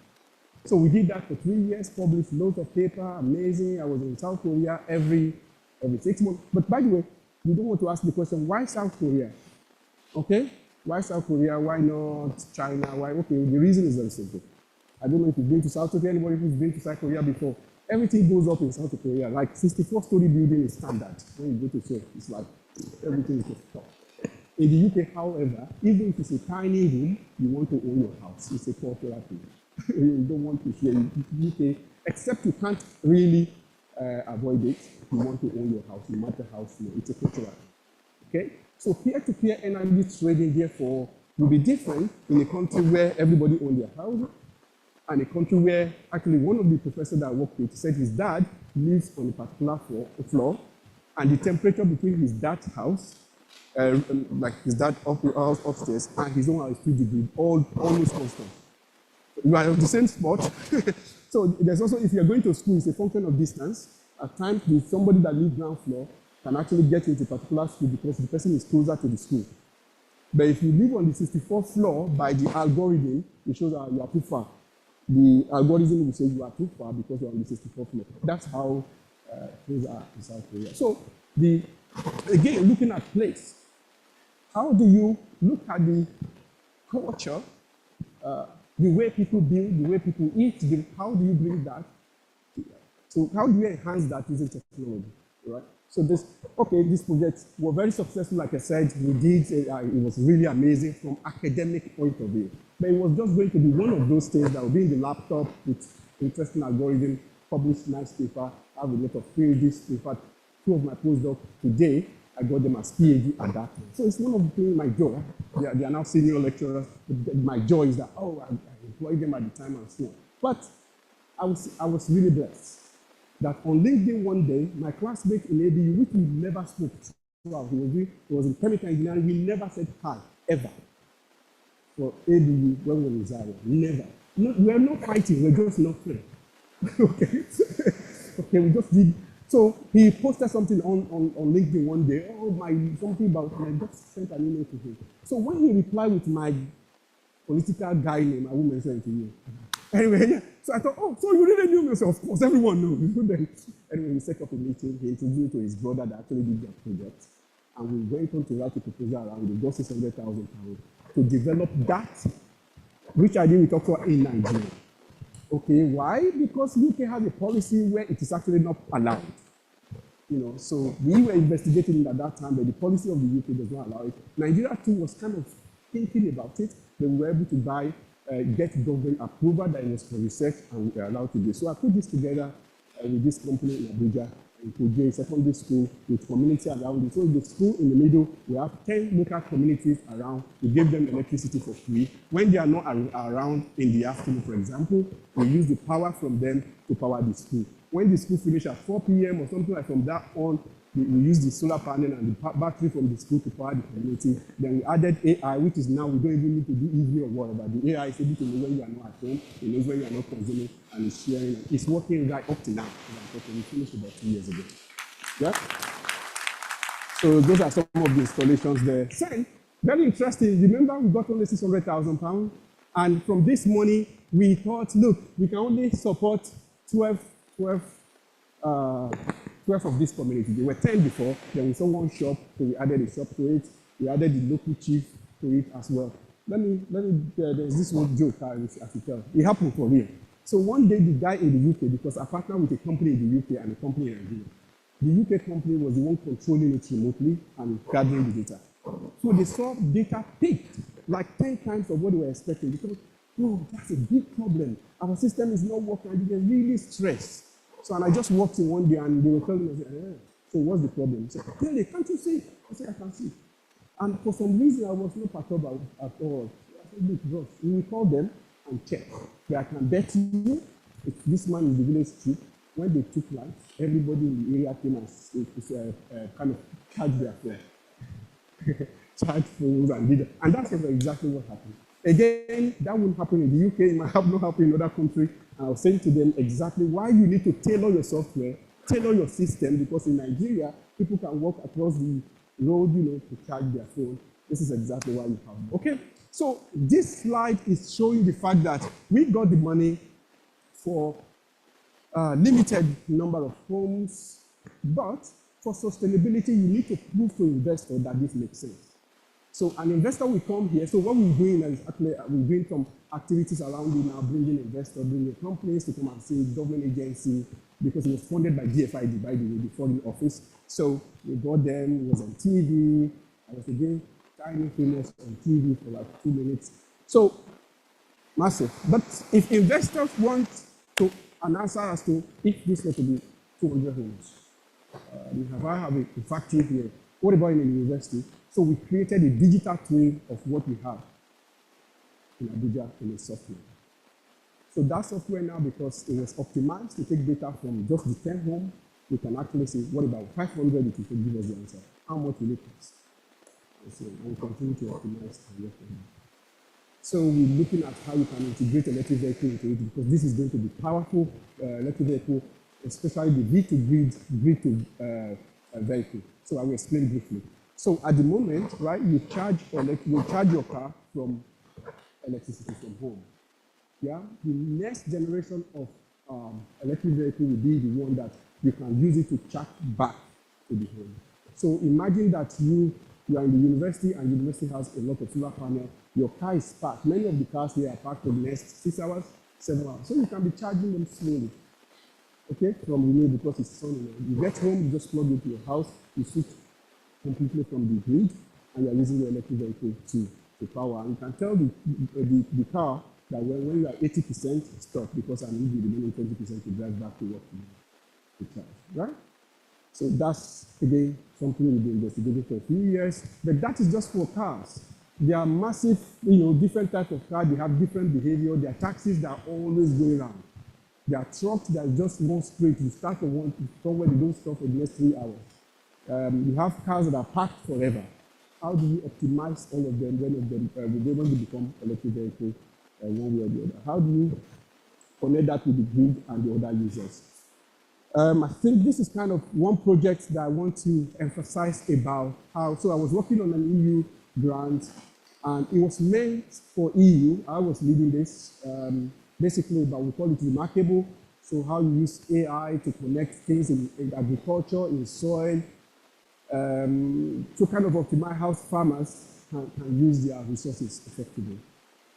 Speaker 2: So we did that for 3 years, published loads of paper, amazing. I was in South Korea every 6 months. But by the way, you don't want to ask the question, why South Korea? Okay, why South Korea? Why not China? Why? Okay, the reason is very simple. I don't know if you've been to South Korea, anybody who's been to South Korea before. Everything goes up in South Korea, like 64-story building is standard. When you go to Seoul, it's like everything is just top. In the UK, however, even if it's a tiny room, you want to own your house. It's a cultural thing. You don't want to share in the UK, except you can't really avoid it. You want to own your house, no matter how small. It's a cultural thing. Okay? So peer-to-peer energy trading, therefore, will be different in a country where everybody owns their house, and a country where actually one of the professors that I worked with said his dad lives on a particular floor, and the temperature between his dad's house, like his dad house upstairs, and his own house is 2 degrees, almost constant. You are on the same spot. So there's also, if you're going to school, it's a function of distance. At times, somebody that lives ground floor can actually get into a particular school because the person is closer to the school. But if you live on the 64th floor, by the algorithm, it shows that you are too far. The algorithm will say you are too far because you're on the 64th floor. That's how things are in South Korea. So, again, looking at place, how do you look at the culture, the way people build, the way people eat, how do you bring that? So how do you enhance that using technology, right? So this project was very successful, like I said, we did, it was really amazing from academic point of view. But it was just going to be one of those things that will be in the laptop with interesting algorithm, published nice paper, have a lot of PhDs. In fact, 2 of my postdocs today, I got them as PhD at that time. So it's one of the things, my joy. They are now senior lecturers. My joy is that, I employed them at the time and so on. But I was really blessed that on LinkedIn one day, my classmate in ABU, which we never spoke throughout, he was in chemical engineering, we never said hi, ever. For ABU, when we were in Zaria, never. No, we are not fighting, we're just not friends. Okay? Okay, we just did. So he posted something on LinkedIn one day, something about, and I just sent an email to him. So when he replied with my political guy name, I won't mention it to you. Anyway, yeah. So I thought, so you really knew me? So of course, everyone knows. Anyway, we set up a meeting. He introduced me to his brother that actually did that project. And we went on to write a proposal around it, just £600,000 to develop that, which I did with Oxford in Nigeria. Okay, why? Because UK has a policy where it is actually not allowed. So we were investigating it at that time, but the policy of the UK does not allow it. Nigeria too was kind of thinking about it, They were able to buy, get government approval that it was for research, and we were allowed to do. So I put this together with this company in Abuja, in Kuje secondary school, with community around it. So the school in the middle, we have 10 local communities around. We give them electricity for free. When they are not around in the afternoon, for example, we use the power from them to power the school. When the school finishes at 4 p.m. or something like from that on, we use the solar panel and the battery from the school to power the community. Then we added AI, which is now we don't even need to do evening or whatever. The AI is able to know when you are not at home, it knows when you are not consuming, and it's sharing. And it's working right up to now. We finished about 2 years ago. Yeah? So those are some of the installations there. Then, very interesting. Remember, we got only £600,000, and from this money, we thought, look, we can only support 12 of this community. There were 10 before, then we saw one shop, so we added a shop to it. We added the local chief to it as well. There's this one joke, as you tell. It happened for real. So one day, the guy in the UK, because I partnered with a company in the UK and a company in Nigeria, the UK company was the one controlling it remotely and gathering the data. So they saw data peaked like 10 times of what they were expecting. Because, oh, that's a big problem. Our system is not working, and they were really stressed. So, and I just walked in one day and they were telling me, so what's the problem? He said, really, can't you see? I said, I can see. And for some reason, I was not perturbed at all. So I said, look, bros, we will call them and check. But I can bet you, if this man in the village street, when they took light, everybody in the area came and kind of charged their phone. Charged phones and did it. And that's exactly what happened. Again, that wouldn't happen in the UK, it might not happen in other countries. And I was saying to them exactly why you need to tailor your software, tailor your system, because in Nigeria, people can walk across the road, to charge their phone. This is exactly why you have it. Okay, so this slide is showing the fact that we got the money for a limited number of homes, but for sustainability, you need to prove to investors that this makes sense. So an investor will come here. So what we're doing is actually we're doing some activities around it now, bringing investors, bringing companies to come and see government agency, because it was funded by GFID, by the way, the foreign office. So we got them, it was on TV. I was again tiny famous on TV for like 2 minutes. So massive. But if investors want to an answer as to if this were to be 200 homes, I have a factory here. What about in the university? So we created a digital twin of what we have in Abuja in a software. So that software now, because it was optimized to take data from just the 10 homes, we can actually say, what about 500 if you can give us the answer? How much will it cost? So we'll continue to optimize and work on that. So we're looking at how we can integrate electric vehicle into it, because this is going to be powerful electric vehicle, especially the grid to vehicle. So I will explain briefly. So at the moment, right, you charge your car from electricity from home. Yeah, the next generation of electric vehicle will be the one that you can use it to charge back to the home. So imagine that you are in the university and university has a lot of solar panel. Your car is parked. Many of the cars here are parked for the next 6 hours, 7 hours. So you can be charging them slowly. Okay, from renew because it's sunny. You get home, you just plug into your house, you switch completely from the grid, and you're using your electric vehicle to power. And you can tell the car that when you are 80%, stop, because I need the remaining 20% to drive back to work to charge, right? So that's, again, something we've been investigating for a few years, but that is just for cars. There are massive, different types of cars, they have different behavior, there are taxis that are always going around. There are trucks that just go straight, you start from one somewhere, they don't stop for the next 3 hours. You have cars that are parked forever. How do you optimize all of them when they become electric vehicles one way or the other? How do you connect that with the grid and the other users? I think this is kind of one project that I want to emphasize about how, so I was working on an EU grant, and it was meant for EU. I was leading this, basically, but we call it remarkable. So how you use AI to connect things in agriculture, in soil, to kind of optimize how farmers can use their resources effectively.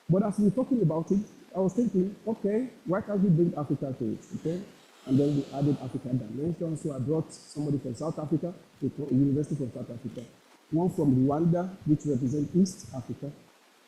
Speaker 2: But as we were talking about it, I was thinking, okay, why can't we bring Africa to it, okay? And then we added African dimension. So I brought somebody from South Africa, a university from South Africa, one from Rwanda, which represents East Africa,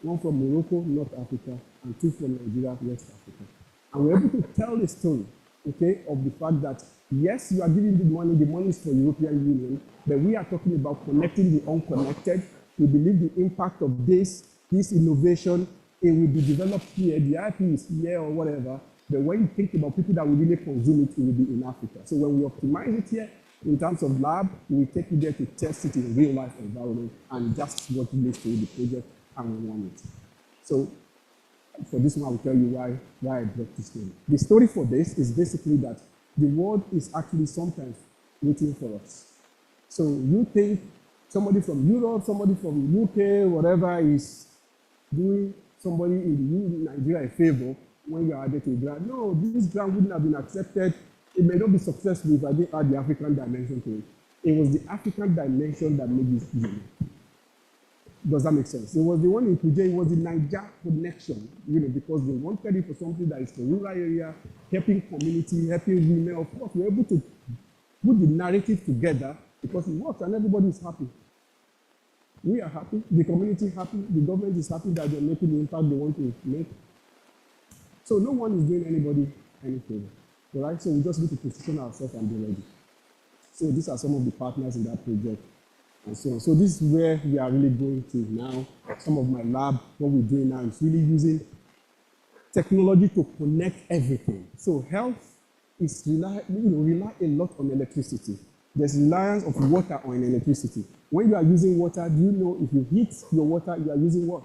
Speaker 2: one from Morocco, North Africa, and 2 from Nigeria, West Africa. And we're able to tell a story, okay, of the fact that, yes, you are giving the money is for European Union, but we are talking about connecting the unconnected. We believe the impact of this innovation, it will be developed here, the IP is here or whatever, but when you think about people that will really consume it, it will be in Africa. So when we optimize it here, in terms of lab, we take it there to test it in real life environment, and that's what leads to the project, and we want it. So for this one, I will tell you why I brought this story. The story for this is basically that the world is actually sometimes waiting for us. So you think somebody from Europe, somebody from UK, whatever, is doing somebody in Nigeria a favor when you are added to a grant. No, this grant wouldn't have been accepted. It may not be successful if I didn't add the African dimension to it. It was the African dimension that made this unique. Does that make sense? It was the one in Kuje, it was the Niger connection, because they wanted it for something that is the rural area, helping community, helping women. Of course, we're able to put the narrative together because it works and everybody is happy. We are happy, the community is happy, the government is happy that they're making the impact they want to make. So no one is doing anybody any favor. Right? So we just need to position ourselves and be ready. So these are some of the partners in that project and so on. So this is where we are really going to now. Some of my lab, what we're doing now is really using technology to connect everything. So health is rely a lot on electricity. There's reliance of water on electricity. When you are using water, do you know if you heat your water, you are using what?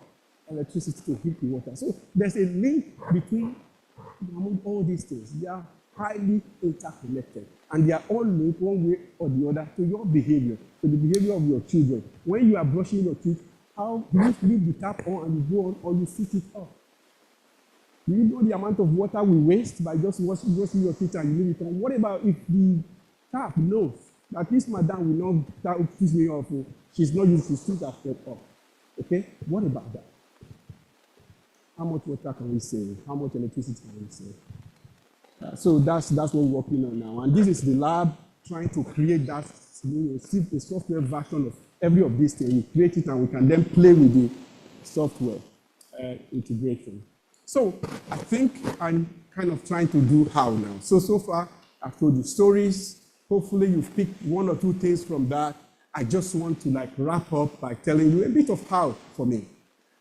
Speaker 2: Electricity to heat the water. So there's a link between all these things. They are highly interconnected, and they are all linked one way or the other to your behavior, to the behavior of your children. When you are brushing your teeth, how do you leave the tap on and you go on, or you switch it off? Do you know the amount of water we waste by just washing your teeth and you leave it on? What about if the tap knows that this madam will not piss me off, she's not used to switch her step off? Okay, what about that? How much water can we save? How much electricity can we save? So that's what we're working on now. And this is the lab trying to create that, a software version of every of these things. We create it and we can then play with the software integration. So I think I'm kind of trying to do how now. So far, I've told you stories. Hopefully you've picked 1 or 2 things from that. I just want to wrap up by telling you a bit of how for me.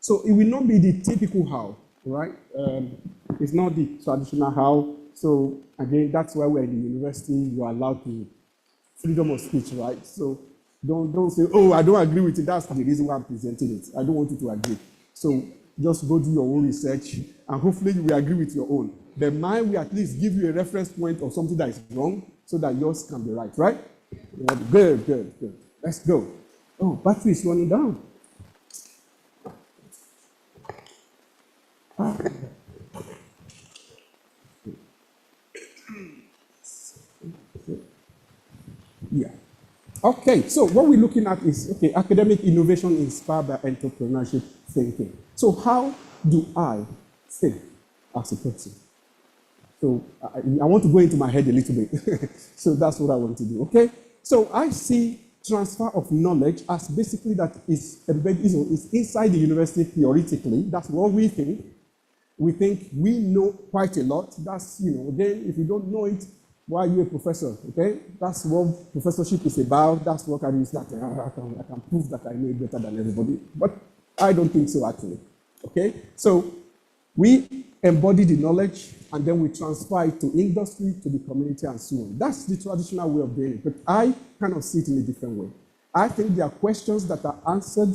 Speaker 2: So it will not be the typical how, right? It's not the traditional how. So again, that's why we're in the university. You are allowed to freedom of speech, right? So don't say, oh, I don't agree with it. That's the reason why I'm presenting it. I don't want you to agree. So just go do your own research, and hopefully you will agree with your own. Then mine will at least give you a reference point of something that is wrong, so that yours can be right, right? Good. Let's go. Oh, battery is running down. Yeah. Okay, so what we're looking at is, academic innovation inspired by entrepreneurship thinking. So how do I think as a person? So I want to go into my head a little bit. So that's what I want to do, okay? So I see transfer of knowledge as basically that is inside the university theoretically. That's what we think. We think we know quite a lot. That's, again, if you don't know it, why are you a professor, okay? That's what professorship is about. That's what I use that. I can prove that I know it better than everybody. But I don't think so, actually, okay? So we embody the knowledge, and then we transfer it to industry, to the community, and so on. That's the traditional way of doing it, but I kind of see it in a different way. I think there are questions that are answered,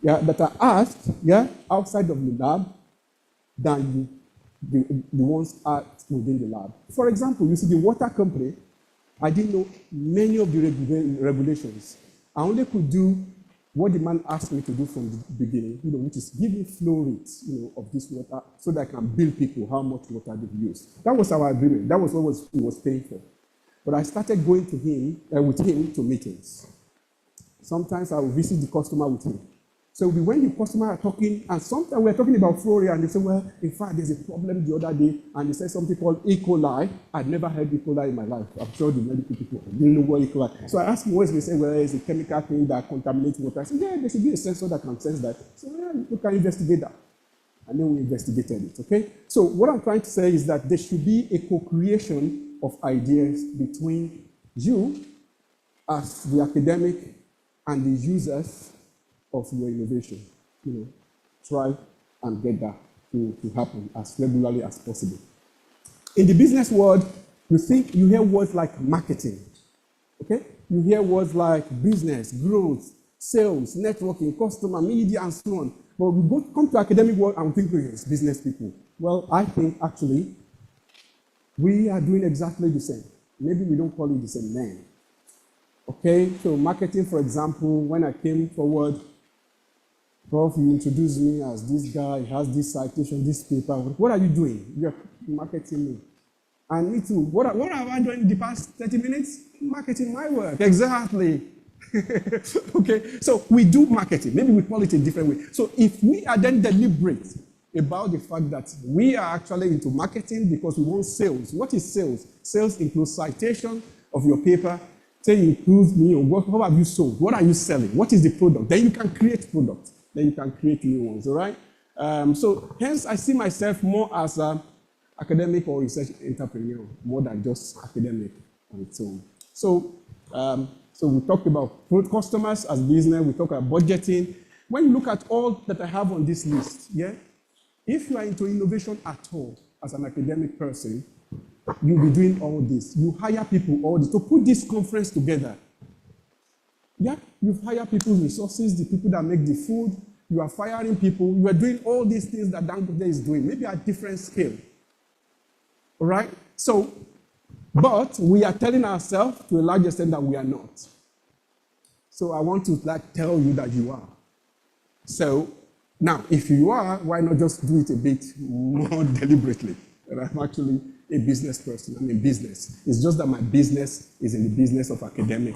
Speaker 2: that are asked, outside of the lab than the ones asked within the lab. For example, you see the water company, I didn't know many of the regulations. I only could do what the man asked me to do from the beginning, which is give me flow rates, of this water so that I can bill people how much water they've used. That was our agreement. That was what he was paying for. But I started going with him to meetings. Sometimes I will visit the customer with him. So when the customer are talking, and sometimes we're talking about Floria, and they say, well, in fact, there's a problem the other day, and they said something called E. coli. I'd never heard E. coli in my life. I'm sure the medical people didn't know what E. coli. So I asked them, what is they say, well, it's a chemical thing that contaminates water. I said, yeah, there should be a sensor that can sense that. So yeah, we can investigate that. And then we investigated it, okay? So what I'm trying to say is that there should be a co-creation of ideas between you as the academic and the users of your innovation. Try and get that to happen as regularly as possible. In the business world, you hear words like marketing, okay? You hear words like business, growth, sales, networking, customer, media, and so on. But we come to academic world and think it's business people. Well, I think actually we are doing exactly the same. Maybe we don't call it the same name. Okay, so marketing, for example, when I came forward, Prof, you introduced me as this guy, he has this citation, this paper. What are you doing? You're marketing me. And me too. What have I done in the past 30 minutes? Marketing my work. Exactly. Okay, so we do marketing. Maybe we call it a different way. So if we are then deliberate about the fact that we are actually into marketing because we want sales. What is sales? Sales includes citation of your paper. Say includes me. What have you sold? What are you selling? What is the product? Then you can create products. Then you can create new ones, all right? So hence I see myself more as an academic or research entrepreneur, more than just academic and so on. So we talked about customers as business, we talk about budgeting. When you look at all that I have on this list, yeah, if you are into innovation at all as an academic person, you'll be doing all this. You hire people all this to put this conference together. Yeah, you hire people's resources, the people that make the food, you are firing people, you are doing all these things that Dangote is doing, maybe at different scale. All right? So, but we are telling ourselves to a large extent that we are not. So I want to tell you that you are. So now, if you are, why not just do it a bit more deliberately? That I'm actually a business person. I'm in business. It's just that my business is in the business of academic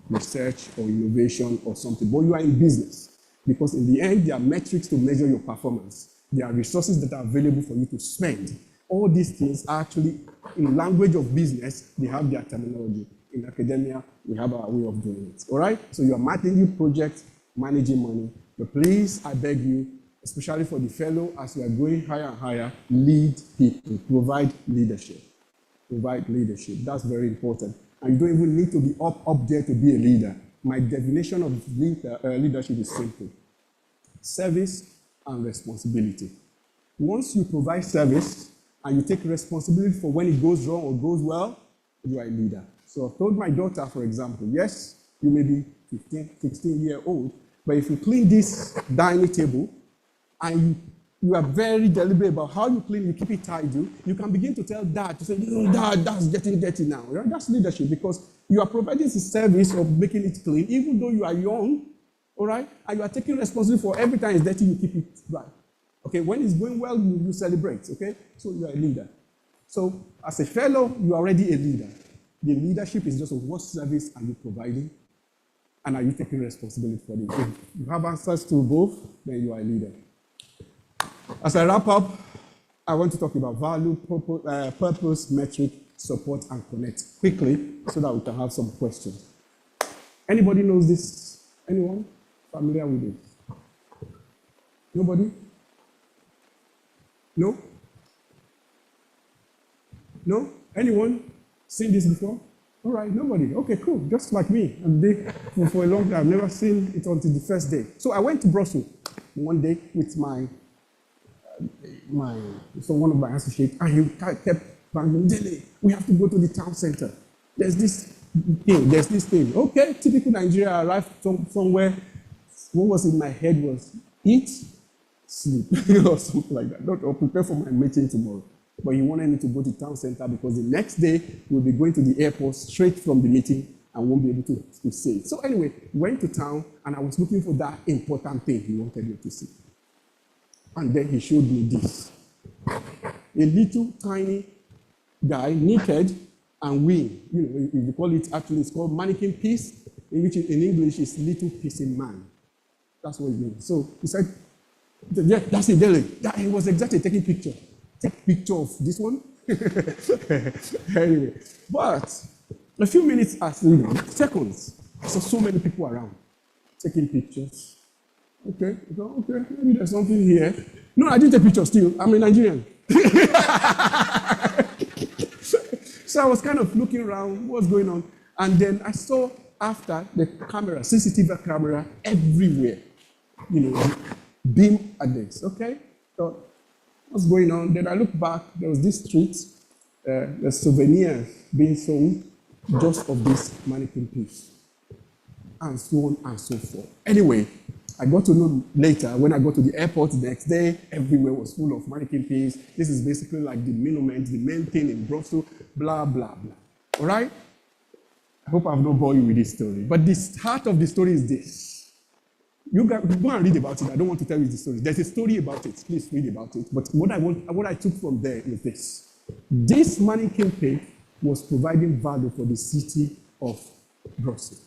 Speaker 2: research or innovation or something. But you are in business because in the end, there are metrics to measure your performance. There are resources that are available for you to spend. All these things are actually, in language of business, they have their terminology. In academia, we have our way of doing it. All right? So you are managing projects, managing money. But please, I beg you, especially for the fellow, as you are going higher and higher, lead people, provide leadership. Provide leadership. That's very important. And you don't even need to be up there to be a leader. My definition of leadership is simple. Service and responsibility. Once you provide service and you take responsibility for when it goes wrong or goes well, you are a leader. So I've told my daughter, for example, yes, you may be 15, 16-year-old, but if you clean this dining table and you are very deliberate about how you clean, you keep it tidy, you can begin to tell dad to say, no, dad, that's getting dirty now. Right? That's leadership because you are providing the service of making it clean, even though you are young, all right? And you are taking responsibility for every time it's dirty, you keep it right. Okay, when it's going well, you celebrate, okay? So you are a leader. So as a fellow, you are already a leader. The leadership is just of what service are you providing and are you taking responsibility for it? If you have answers to both, then you are a leader. As I wrap up, I want to talk about value, purpose, metric, support, and connect quickly so that we can have some questions. Anybody knows this? Anyone familiar with it? Nobody? No? No? Anyone seen this before? All right, nobody. Okay, cool. Just like me. For a long time, I've never seen it until the first day. So I went to Brussels one day with one of my associates, and he kept Bamidele, we have to go to the town center. There's this thing. Okay, typical Nigeria, arrived somewhere. What was in my head was eat, sleep, or something like that. Or prepare for my meeting tomorrow. But he wanted me to go to town center because the next day we'll be going to the airport straight from the meeting and won't be able to see it. So anyway, went to town and I was looking for that important thing he wanted me to see. And then he showed me this. A little tiny guy, naked and weaned. You know, if you call it, actually it's called mannequin piece, in which in English is little piecing man. That's what it means. So he said, yeah, that's it, Dele. That, he was exactly taking picture. Take picture of this one. Anyway, but a few minutes as seconds, I saw so many people around taking pictures. Okay, okay, maybe there's something here. No, I didn't take pictures still. I'm a Nigerian. So I was kind of looking around, what's going on? And then I saw after the camera, CCTV camera everywhere, beam at this, okay? So what's going on? Then I looked back, there was this street, the souvenirs being sold just of this mannequin piece, and so on and so forth. Anyway, I got to know later, when I got to the airport the next day, everywhere was full of mannequin pieces. This is basically like the monument, the main thing in Brussels, blah, blah, blah. All right? I hope I've not bored you with this story. But the heart of the story is this. You go and read about it. I don't want to tell you the story. There's a story about it. Please read about it. But what I took from there is this. This mannequin piece was providing value for the city of Brussels.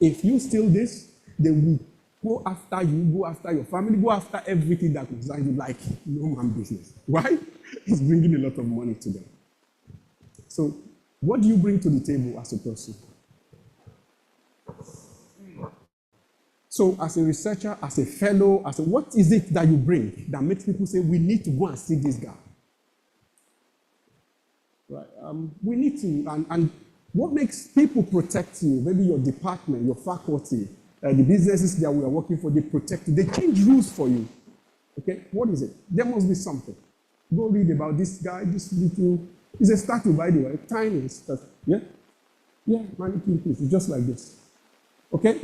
Speaker 2: If you steal this, they will go after you, go after your family, go after everything that concerns you like no man business. Why? It's bringing a lot of money to them. So, what do you bring to the table as a person? So, as a researcher, as a fellow, what is it that you bring that makes people say, we need to go and see this guy? Right? We need to, and what makes people protect you? Maybe your department, your faculty, the businesses that we are working for, they protect you. They change rules for you. Okay? What is it? There must be something. Go read about this guy, this little, it's a statue, by the way, tiny statue. Yeah? Yeah, mannequin piece, it's just like this. Okay?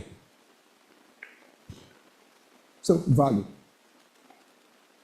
Speaker 2: So, value.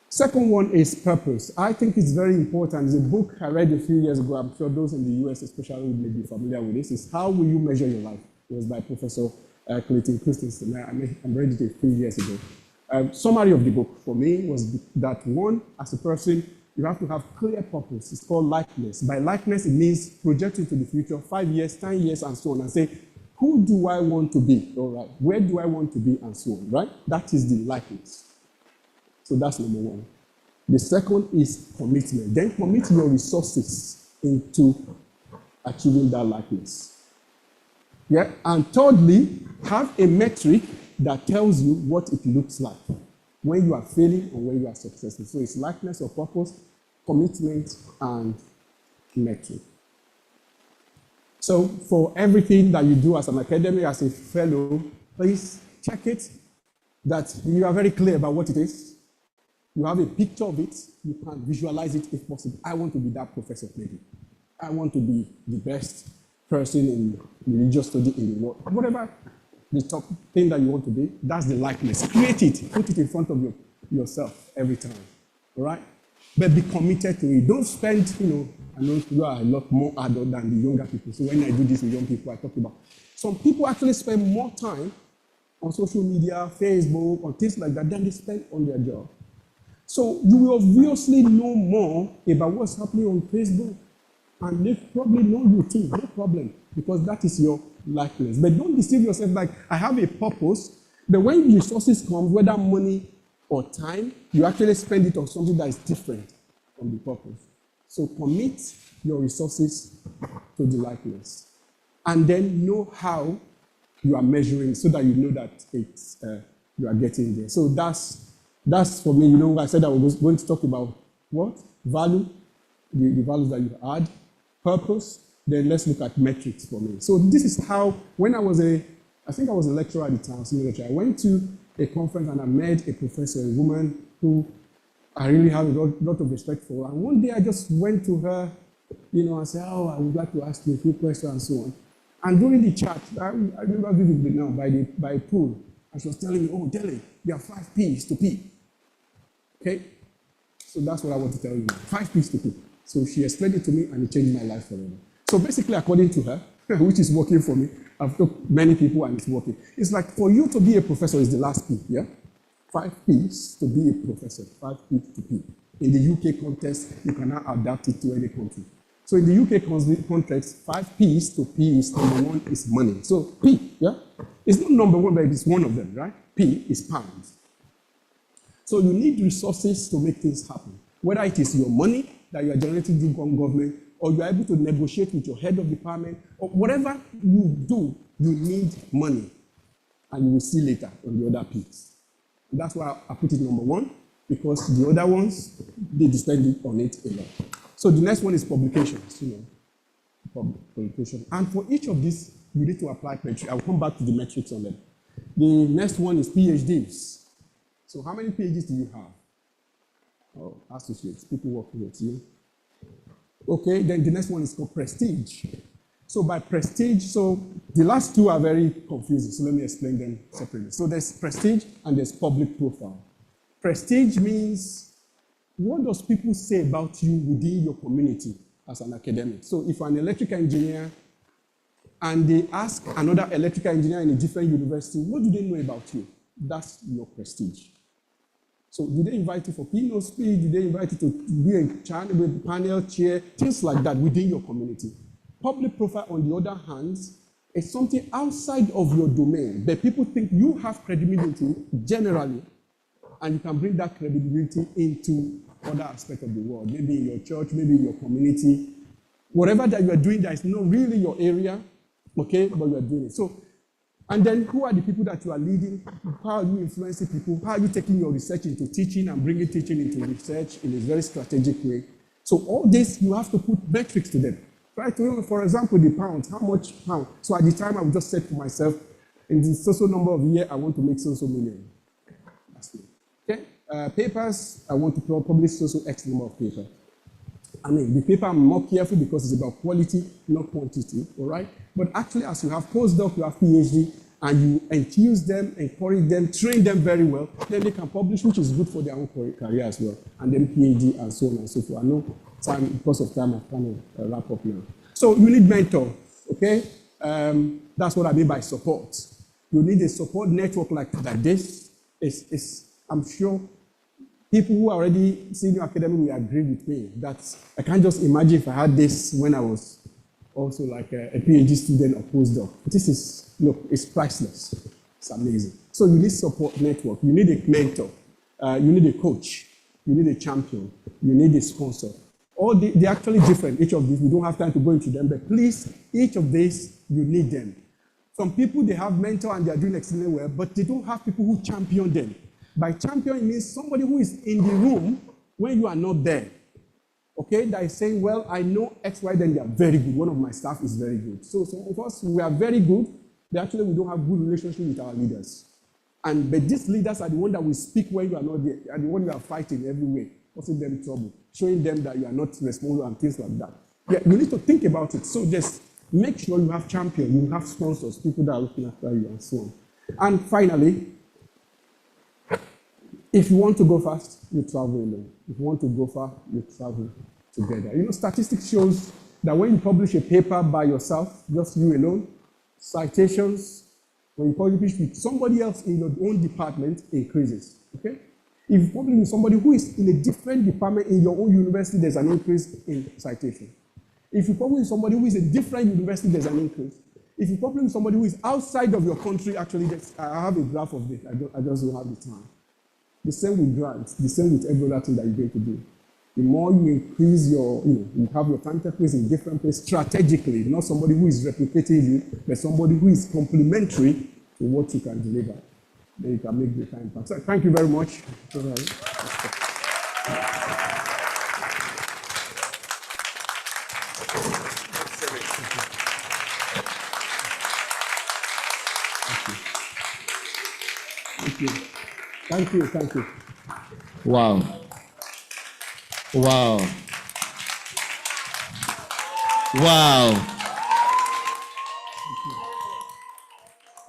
Speaker 2: Second one is purpose. I think it's very important. It's a book I read a few years ago. I'm sure those in the US especially may be familiar with this. It's How Will You Measure Your Life? It was by Professor Clayton Christensen. I read it a few years ago. Summary of the book for me was that one, as a person, you have to have clear purpose. It's called likeness. By likeness, it means project into the future, 5 years, 10 years, and so on, and say, who do I want to be? All right. Where do I want to be? And so on, right? That is the likeness. So that's number one. The second is commitment. Then commit your resources into achieving that likeness. Yeah. And thirdly, have a metric that tells you what it looks like when you are failing or when you are successful. So it's likeness or purpose, commitment, and metric. So for everything that you do as an academic, as a fellow, please check it, that you are very clear about what it is. You have a picture of it. You can visualize it if possible. I want to be that professor, maybe. I want to be the best person in religious study in the world. Whatever the top thing that you want to be, that's the likeness. Create it. Put it in front of yourself every time. All right? But be committed to it. Don't spend, I know you are a lot more adult than the younger people. So when I do this with young people, I talk about. Some people actually spend more time on social media, Facebook, or things like that than they spend on their job. So you will obviously know more about what's happening on Facebook. And they probably know you too, no problem, because that is your likeness. But don't deceive yourself like, I have a purpose, but when resources come, whether money or time, you actually spend it on something that is different from the purpose. So commit your resources to the likeness. And then know how you are measuring so that you know that it's, you are getting there. So that's for me, I said I was going to talk about what? Value, the values that you add, purpose, then let's look at metrics for me. So this is how, when I think I was a lecturer at the time, senior lecturer, I went to a conference and I met a professor, a woman who I really have a lot of respect for. And one day I just went to her, and said, I would like to ask you a few questions and so on. And during the chat, I remember vividly now, by a pool, and she was telling me, Dele, there are 5 P's to P. Okay? So that's what I want to tell you now. 5 P's to P. So she explained it to me and it changed my life forever. So basically, according to her, which is working for me, I've talked to many people and it's working. It's like for you to be a professor is the last P, yeah? 5 P's to be a professor, 5 P's to P. In the UK context, you can now adapt it to any country. So in the UK context, 5 P's to P is number 1 is money. So P, yeah? It's not number 1, but it's one of them, right? P is pounds. So you need resources to make things happen. Whether it is your money that you are generating from government, or you are able to negotiate with your head of department, or whatever you do, you need money. And you will see later on the other P's. That's why I put it number one, because the other ones, they depend on it a lot. So the next one is publications, publication. And for each of these, you need to apply metrics. I'll come back to the metrics on them. The next one is PhDs. So how many PhDs do you have? Oh, associates, people working with you. Okay, then the next one is called prestige. So by prestige, so the last two are very confusing, so let me explain them separately. So there's prestige and there's public profile. Prestige means, what does people say about you within your community as an academic? So if you're an electrical engineer and they ask another electrical engineer in a different university, what do they know about you? That's your prestige. So do they invite you for keynote speech? Do they invite you to be a panel chair? Things like that within your community. Public profile, on the other hand, is something outside of your domain, but people think you have credibility generally, and you can bring that credibility into other aspects of the world, maybe in your church, maybe in your community. Whatever that you are doing that is not really your area, okay, but you are doing it. So, and then who are the people that you are leading? How are you influencing people? How are you taking your research into teaching and bringing teaching into research in a very strategic way? So all this, you have to put metrics to them. Try to, for example, the pounds, how much pound? So at the time, I would just set for myself, in the social number of years, I want to make so million. That's it. Okay? Papers, I want to publish so X number of papers. I mean, the paper, I'm more careful because it's about quality, not quantity, all right? But actually, as you have postdoc, you have PhD, and you enthuse them, encourage them, train them very well, then they can publish, which is good for their own career as well, and then PhD and so on and so forth. I know time, because of time, I've kind of wrap up now. So you need mentor, okay? That's what I mean by support. You need a support network like that. This is I'm sure people who are already senior academic will agree with me that I can't just imagine if I had this when I was also like a PhD student or postdoc. This is, look, it's priceless. It's amazing. So you need support network. You need a mentor. You need a coach. You need a champion. You need a sponsor. All they're actually different, each of these. We don't have time to go into them, but please, each of these, you need them. Some people, they have mentor and they're doing extremely well, but they don't have people who champion them. By champion, it means somebody who is in the room when you are not there. Okay, that is saying, well, I know X, Y, then they are very good. One of my staff is very good. So some of us, we are very good, but actually we don't have good relationship with our leaders. But these leaders are the ones that will speak when you are not there, and the ones you are fighting every way, causing them trouble, showing them that you are not responsible and things like that. Yeah, you need to think about it. So just make sure you have champions, you have sponsors, people that are looking after you, and so on. And finally, if you want to go fast, you travel alone. If you want to go far, you travel together. You know, statistics shows that when you publish a paper by yourself, just you alone, citations, when you publish with somebody else in your own department, increases. Okay? If you publish with somebody who is in a different department in your own university, there's an increase in citation. If you publish with somebody who is in a different university, there's an increase. If you publish with somebody who is outside of your country, actually, I have a graph of this. I just don't have the time. The same with grants, the same with every other thing that you're going to do. The more you increase your, you have your tentacles in different places strategically, not somebody who is replicating you, but somebody who is complementary to what you can deliver. Then you can make the time pass. So thank you very much. Thank you, thank you.
Speaker 1: Wow. Wow. Wow.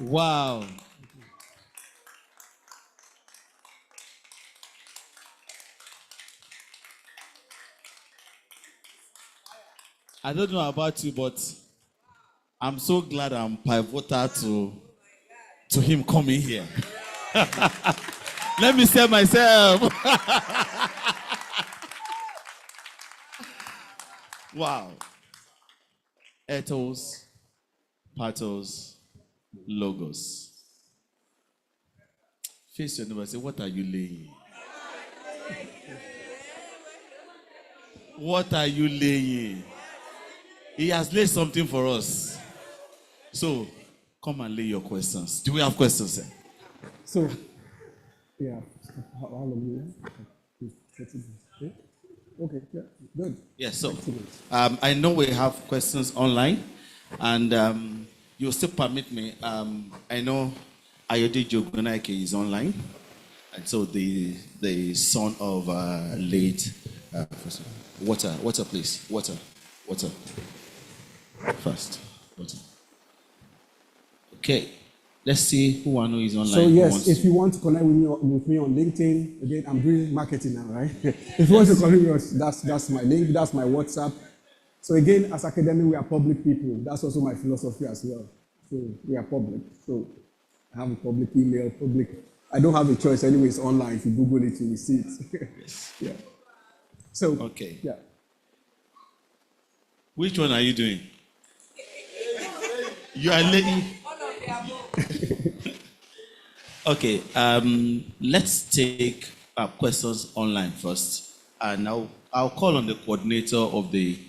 Speaker 1: Wow. I don't know about you, but I'm so glad I'm pivotal to him coming here. Let me say myself. Wow. Ethos, pathos, logos. Face your neighbor and say, what are you laying? What are you laying? He has laid something for us. So, come and lay your questions. Do we have questions, sir?
Speaker 2: So, yeah, how long do you have? Okay, yeah, good.
Speaker 1: Yes, so
Speaker 2: Excellent.
Speaker 1: I know we have questions online, and you'll still permit me. I know Ayodeji Ogunnaike is online, and so the son of late water, please, water, first, water. Okay, let's see who I know is online.
Speaker 2: So yes, if you want to connect with me on LinkedIn, again, I'm doing marketing now, right? If you want to connect with us, that's my link, that's my WhatsApp. So again, as academic, we are public people. That's also my philosophy as well. So we are public. So I have a public email, public. I don't have a choice anyway. It's online. If you Google it, you will see it.
Speaker 1: Yes.
Speaker 2: Yeah. So
Speaker 1: okay.
Speaker 2: Yeah.
Speaker 1: Which one are you doing? You are lady. Okay, let's take questions online first, and I'll call on the coordinator of the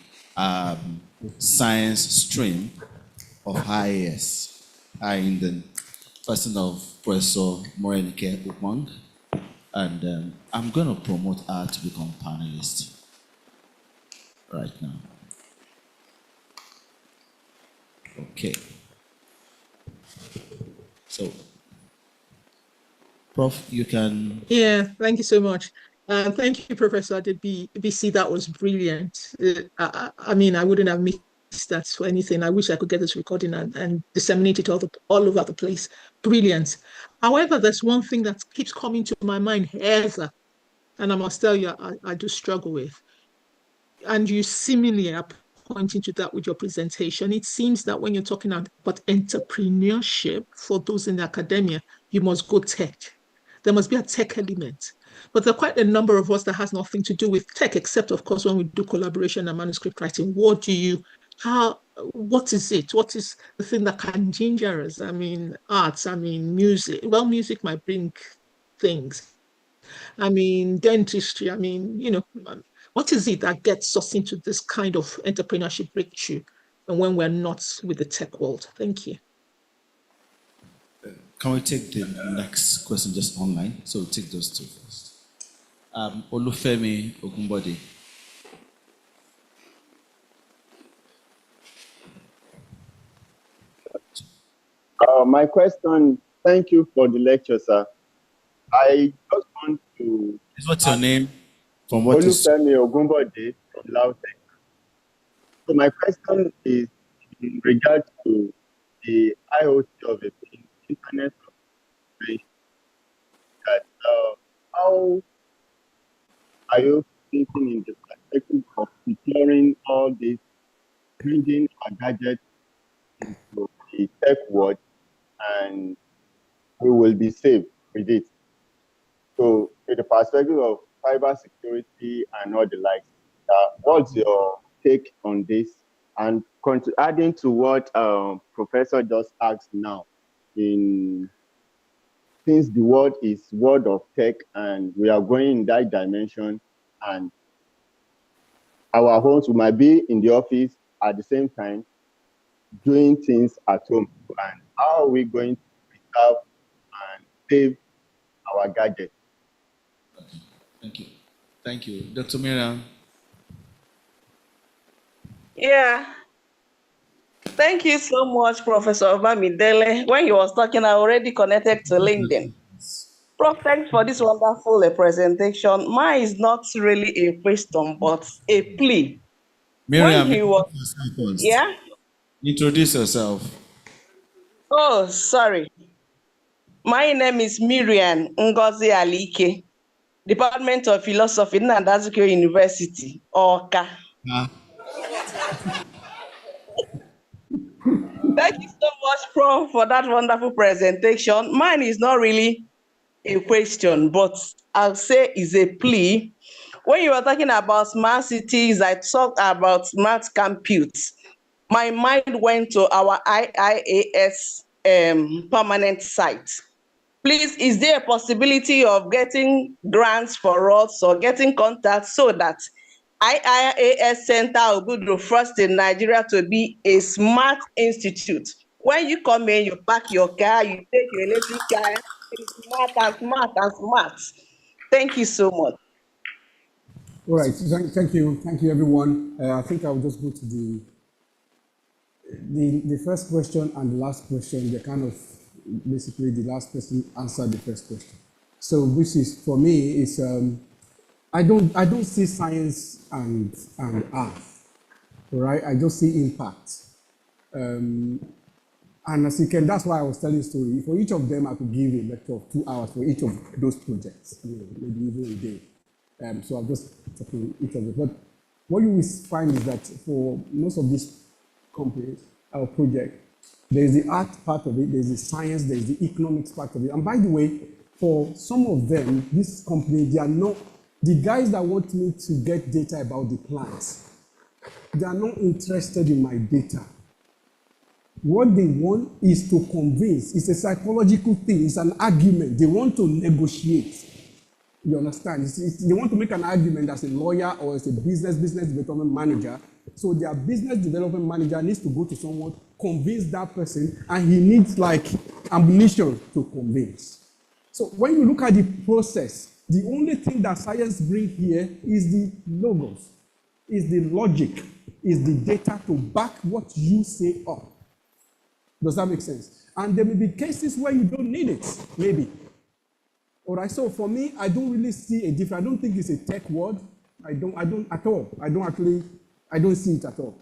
Speaker 1: science stream of IAS, in the person of Professor Morenike Upang, and I'm going to promote her to become panelist right now. Okay. So, Prof, you can.
Speaker 3: Yeah, thank you so much. Thank you, Professor Adebisi. That was brilliant. I mean, I wouldn't have missed that for anything. I wish I could get this recording and disseminate it all over the place. Brilliant. However, there's one thing that keeps coming to my mind, Heather, and I must tell you, I do struggle with. And you seemingly are pointing to that with your presentation. It seems that when you're talking about entrepreneurship for those in academia, you must go tech. There must be a tech element. But there are quite a number of us that has nothing to do with tech, except, of course, when we do collaboration and manuscript writing. What is it? What is the thing that can ginger us? I mean, arts, I mean, music. Well, music might bring things. I mean, dentistry. I mean, what is it that gets us into this kind of entrepreneurship breakthrough and when we're not with the tech world? Thank you.
Speaker 1: Can we take the next question just online? So we'll take those two first. Olufemi Ogunbode.
Speaker 4: My question, thank you for the lecture, sir. I just want to...
Speaker 1: What's your name? From what is...
Speaker 4: Olufemi Ogunbode from Lautech. So my question is in regard to the IoT of the Internet of Things. How are you thinking in the perspective of securing all these, bringing our gadgets into the tech world, and we will be safe with it? So, with the perspective of cyber security and all the likes, what's your take on this? And adding to what Professor just asked now, since the world is world of tech and we are going in that dimension, and our homes, we might be in the office at the same time doing things at home. And how are we going to preserve and save our gadgets?
Speaker 1: Okay. Thank you. Thank you. Dr. Miriam.
Speaker 5: Yeah. Thank you so much, Professor Bamidele. When he was talking, I already connected to LinkedIn. Prof, thanks for this wonderful presentation. Mine is not really a question, but a plea.
Speaker 1: Miriam,
Speaker 5: when he was, yeah?
Speaker 1: Introduce yourself.
Speaker 5: Oh, sorry. My name is Miriam Ngozi Alike, Department of Philosophy, Nandazukio University, Oka. Thank you so much, Prof, for that wonderful presentation. Mine is not really a question, but I'll say is a plea. When you were talking about smart cities, I talked about smart compute. My mind went to our IIAS permanent site. Please, is there a possibility of getting grants for us or getting contacts so that IIAS Center Obudu first in Nigeria to be a smart institute? When you come in, you park your car, you take your electric car, it's smart and smart and smart. Thank you so much.
Speaker 2: All right, thank you, everyone. I think I'll just go to the first question and the last question. They're kind of basically the last person answered the first question. So, which is for me is I don't see science and art, right? I just see impact. And as you can, that's why I was telling a story. For each of them, I could give a lecture of 2 hours for each of those projects, maybe even a day. So I'm just talking each of them. But what you will find is that for most of these companies or projects, there's the art part of it, there's the science, there's the economics part of it. And by the way, for some of them, this company, they are not, the guys that want me to get data about the plants, they are not interested in my data. What they want is to convince. It's a psychological thing. It's an argument. They want to negotiate. You understand? They want to make an argument as a lawyer or as a business development manager. So their business development manager needs to go to someone, convince that person, and he needs like ammunition to convince. So when you look at the process, the only thing that science brings here is the logos, is the logic, is the data to back what you say up. Does that make sense? And there may be cases where you don't need it, maybe. All right, so for me, I don't really see a difference. I don't think it's a tech word. I don't at all. I don't see it at all.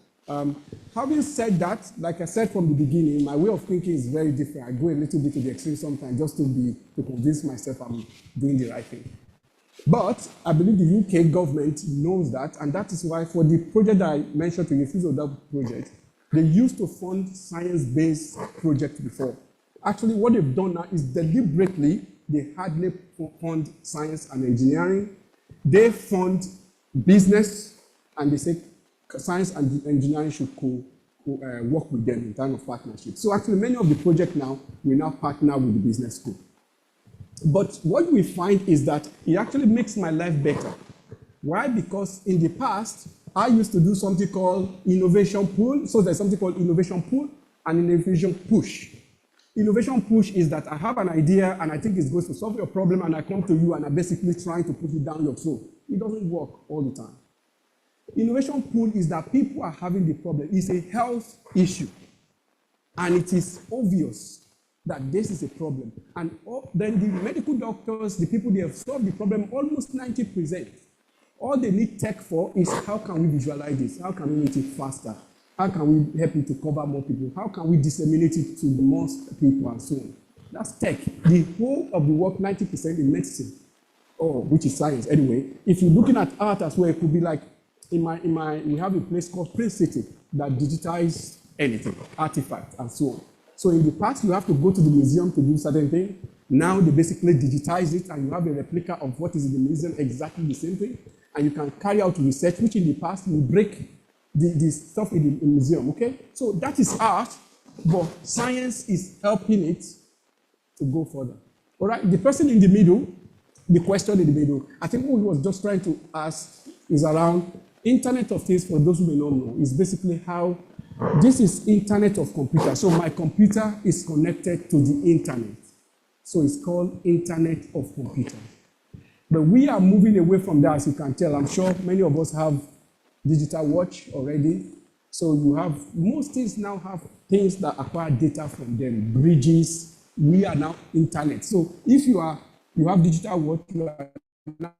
Speaker 2: Having said that, like I said from the beginning, my way of thinking is very different. I go a little bit to the extreme sometimes just to convince myself I'm doing the right thing. But I believe the UK government knows that, and that is why for the project that I mentioned to you, Fizzle project, they used to fund science-based projects before. Actually, what they've done now is deliberately, they hardly fund science and engineering. They fund business, and they say science and engineering should work with them in terms of partnership. So actually, many of the projects now, we now partner with the business school. But what we find is that it actually makes my life better. Why? Because in the past, I used to do something called innovation pool. So there's something called innovation pool and innovation push. Innovation push is that I have an idea and I think it's going to solve your problem and I come to you and I'm basically trying to push it down your throat. It doesn't work all the time. Innovation pool is that people are having the problem. It's a health issue. And it is obvious that this is a problem. And then the medical doctors, the people, they have solved the problem almost 90%. All they need tech for is how can we visualize this? How can we make it faster? How can we help it to cover more people? How can we disseminate it to the most people and so on? That's tech. The whole of the work, 90% in medicine, which is science anyway. If you're looking at art as well, it could be like, we have a place called Print City that digitizes anything, artifacts and so on. So in the past, you have to go to the museum to do certain things. Now they basically digitize it and you have a replica of what is in the museum, exactly the same thing. And you can carry out research, which in the past will break the stuff in the museum, okay? So that is art, but science is helping it to go further. All right, the person in the middle, the question in the middle, I think what he was just trying to ask is around Internet of Things. For those who may not know, is basically how this is Internet of Computer. So my computer is connected to the internet. So it's called Internet of Computer. But we are moving away from that, as you can tell. I'm sure many of us have digital watch already. So you have, most things now have things that acquire data from them, bridges. We are now internet. So if you have digital watch, you are now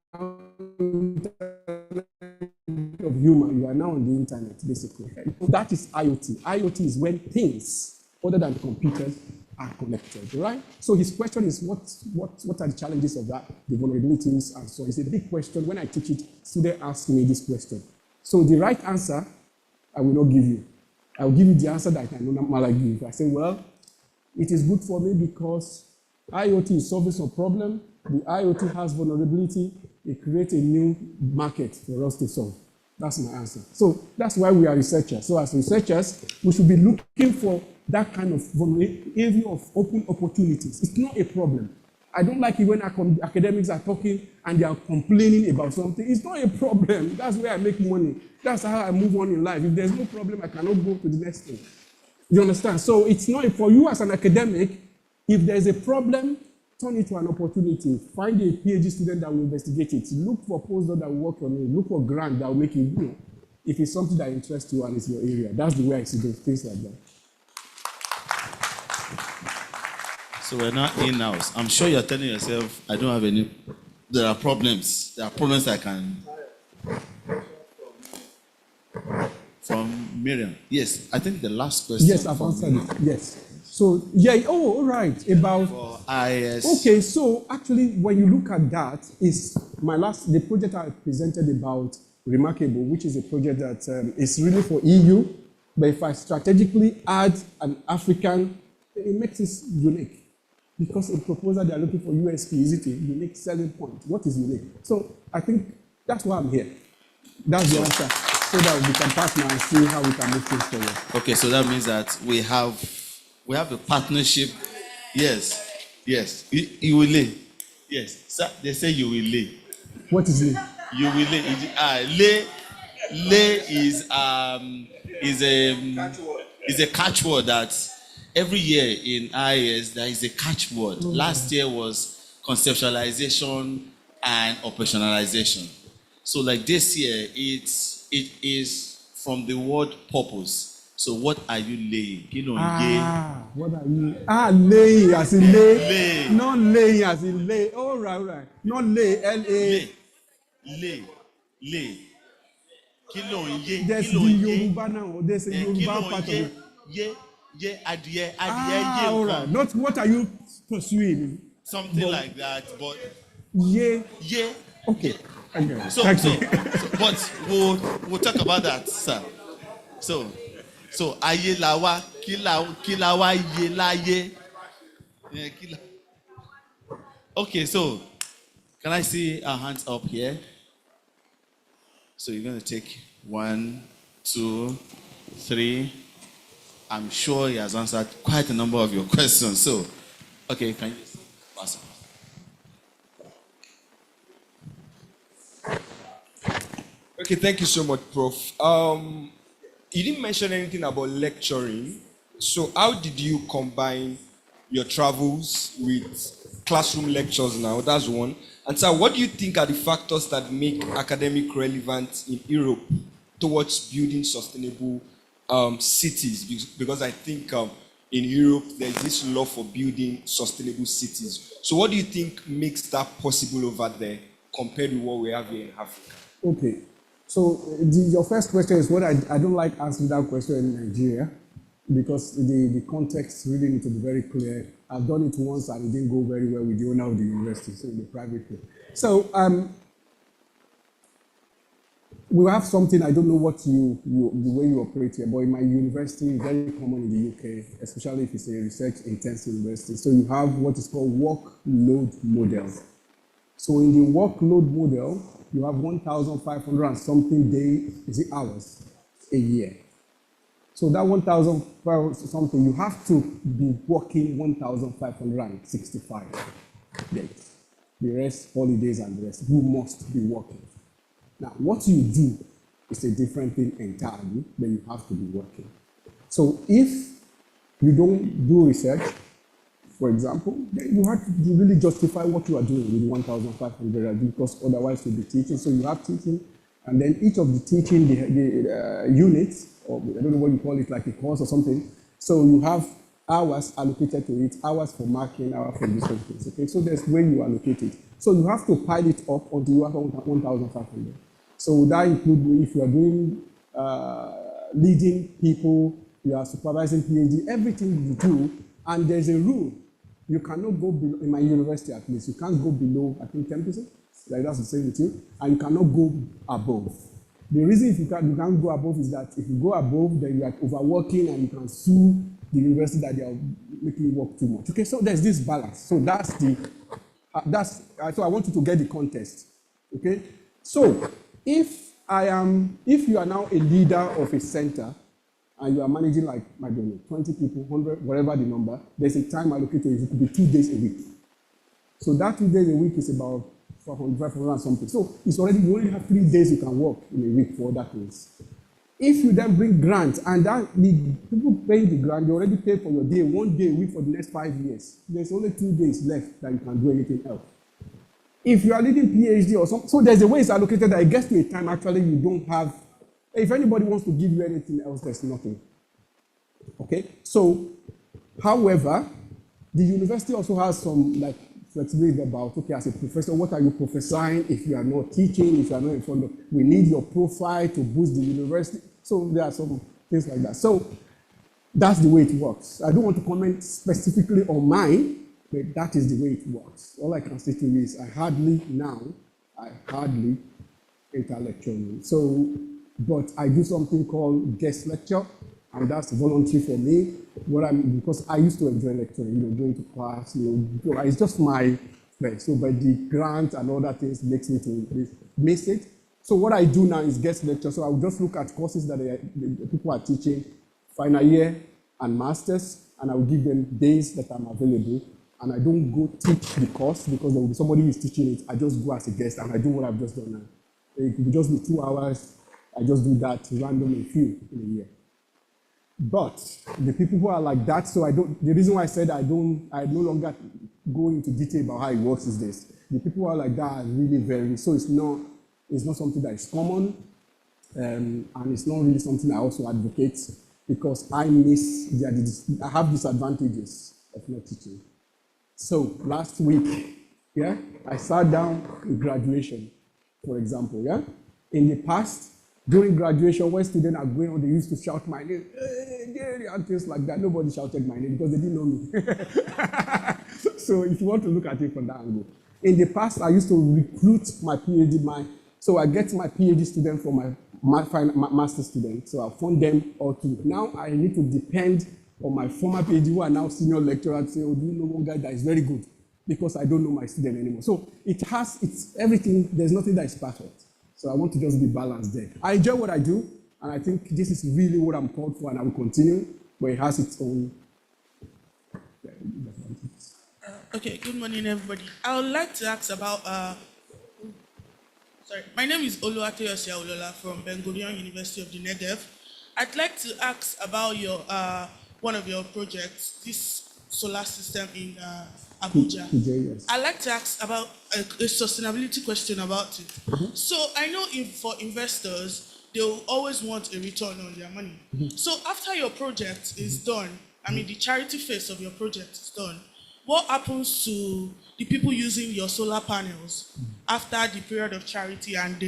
Speaker 2: of human, you are now on the internet, basically. That is IoT. IoT is when things other than computers are connected, right? So his question is, what are the challenges of that, the vulnerabilities, and so it's a big question. When I teach it, students ask me this question. So the right answer, I will not give you. I will give you the answer that I normally give. I say, well, it is good for me because IoT is solving some problem. The IoT has vulnerability. It creates a new market for us to solve. That's my answer. So that's why we are researchers. So as researchers, we should be looking for that kind of area of open opportunities. It's not a problem. I don't like it when academics are talking and they are complaining about something. It's not a problem. That's where I make money. That's how I move on in life. If there's no problem, I cannot go to the next thing. You understand? So it's not for you as an academic. If there's a problem, turn it to an opportunity. Find a PhD student that will investigate it. Look for postdoc that will work on it. Look for grant that will make you, if it's something that interests you and it's your area. That's the way I see those things like that.
Speaker 1: So we're not in-house. I'm sure you're telling yourself, I don't have any. There are problems. There are problems I can. From Miriam. Yes, I think the last question.
Speaker 2: Yes, I've answered it. Yes. So, all right. About.
Speaker 1: For IS.
Speaker 2: Okay, so actually, when you look at that, is the project I presented about Remarkable, which is a project that is really for EU, but if I strategically add an African, it makes it unique. Because in proposal, they are looking for USP, is it a unique selling point? What is unique? So I think that's why I'm here. That's the answer. So that we can partner and see how we can move things forward.
Speaker 1: Okay, so that means that we have a partnership. Yes. You will lay. Yes. So they say you will lay.
Speaker 2: What is lay?
Speaker 1: You will lay. Lay is a catchword that every year in IAS there is a catchword. Mm. Last year was conceptualization and operationalization. So like this year, it is from the word purpose. So what are you laying?
Speaker 2: What are you? Laying as in lay. Not laying as in lay. All right. Not lay, L-A.
Speaker 1: Lay.
Speaker 2: There's the Yoruba now. There's a Yoruba part of it. All right. Not what are you pursuing?
Speaker 1: Something like that, but
Speaker 2: Okay.
Speaker 1: So, but we'll talk about that, sir. So aye lawa, kilawa ye laye. Okay, so can I see our hands up here? So you're going to take 1, 2, 3. I'm sure he has answered quite a number of your questions. So, okay, can you pass it?
Speaker 6: Okay, thank you so much, Prof. You didn't mention anything about lecturing. So how did you combine your travels with classroom lectures now? That's one. And so what do you think are the factors that make academic relevance in Europe towards building sustainable cities? Because I think in Europe, there's this love for building sustainable cities. So what do you think makes that possible over there compared with what we have here in Africa?
Speaker 2: Okay. So your first question is what I don't like answering that question in Nigeria because the context really needs to be very clear. I've done it once and it didn't go very well with the owner of the university, so in the private way. So we have something, I don't know what the way you operate here, but in my university, very common in the UK, especially if it's a research-intensive university. So you have what is called workload models. So in the workload model, you have 1,500 and something hours a year. So that 1,500 something, you have to be working 1,565 days. The rest, holidays and the rest, you must be working. Now, what you do is a different thing entirely, then you have to be working. So if you don't do research, for example, then you have to really justify what you are doing with 1,500 because otherwise you'll be teaching. So you have teaching, and then each of the teaching, the units, or I don't know what you call it, like a course or something. So you have hours allocated to it, hours for marking, hours for different things. Okay, so there's where you allocate it. So you have to pile it up until you have 1,500. So that includes if you are doing leading people, you are supervising PhD, everything you do, and there's a rule. You cannot go below, in my university at least, you can't go below, I think 10%, like that's the same with you, and you cannot go above. The reason if you can't go above is that if you go above, then you are overworking and you can sue the university that they are making you work too much. Okay, so there's this balance. So so I want you to get the context. Okay, so if you are now a leader of a center and you are managing like, I don't know, 20 people, 100, whatever the number, there's a time allocated, it could be 2 days a week. So that 2 days a week is about 500 and something. So it's already, you only have 3 days you can work in a week for other things. If you then bring grants, and that the people paying the grant, they already pay for your day, 1 day a week for the next 5 years. There's only 2 days left that you can do anything else. If you are leading PhD or something, so there's a way it's allocated that it gets to a time actually you don't have, if anybody wants to give you anything else, there's nothing. Okay, so, however, the university also has some like flexibility about, okay, as a professor, what are you prophesying if you are not teaching, if you are not in front of, we need your profile to boost the university. So there are some things like that. So that's the way it works. I don't want to comment specifically on mine, but that is the way it works. All I can say to you is I hardly enter lecturing. So, but I do something called guest lecture, and that's voluntary for me. Because I used to enjoy lecturing, going to class, it's just my play. So, but the grant and other things makes me to miss it. So what I do now is guest lecture. So I will just look at courses that the people are teaching, final year and masters, and I will give them days that I'm available. And I don't go teach the course because there will be somebody who is teaching it. I just go as a guest and I do what I've just done now. It could just be 2 hours. I just do that randomly few in a year. But the people who are like that, so the reason why I said I no longer go into detail about how it works is this. The people who are like that are really very, so it's not something that is common, and it's not really something I also advocate because I have disadvantages of not teaching. So last week, I sat down in graduation, for example, In the past, during graduation, when students are going on, they used to shout my name, and things like that. Nobody shouted my name because they didn't know me. So if you want to look at it from that angle. In the past, I used to recruit my PhD, so I get my PhD student from my master student, so I fund them all too. Now I need to depend on my former PhD who are now senior lecturers and say, oh, do you know one guy that is very good? Because I don't know my student anymore. So it's everything, there's nothing that is perfect. So I want to just be balanced there. I enjoy what I do, and I think this is really what I'm called for, and I will continue, but it has its own.
Speaker 7: Okay, good morning, everybody. I would like to ask about, my name is Oluwatoyosi Olola from Ben-Gurion University of the Negev. I'd like to ask about your one of your projects, this solar system in Abuja.
Speaker 2: Yes.
Speaker 7: I'd like to ask about a sustainability question about it.
Speaker 2: Mm-hmm.
Speaker 7: So I know for investors, they will always want a return on their money. Mm-hmm. So after your project is done, the charity phase of your project is done, what happens to the people using your solar panels after the period of charity and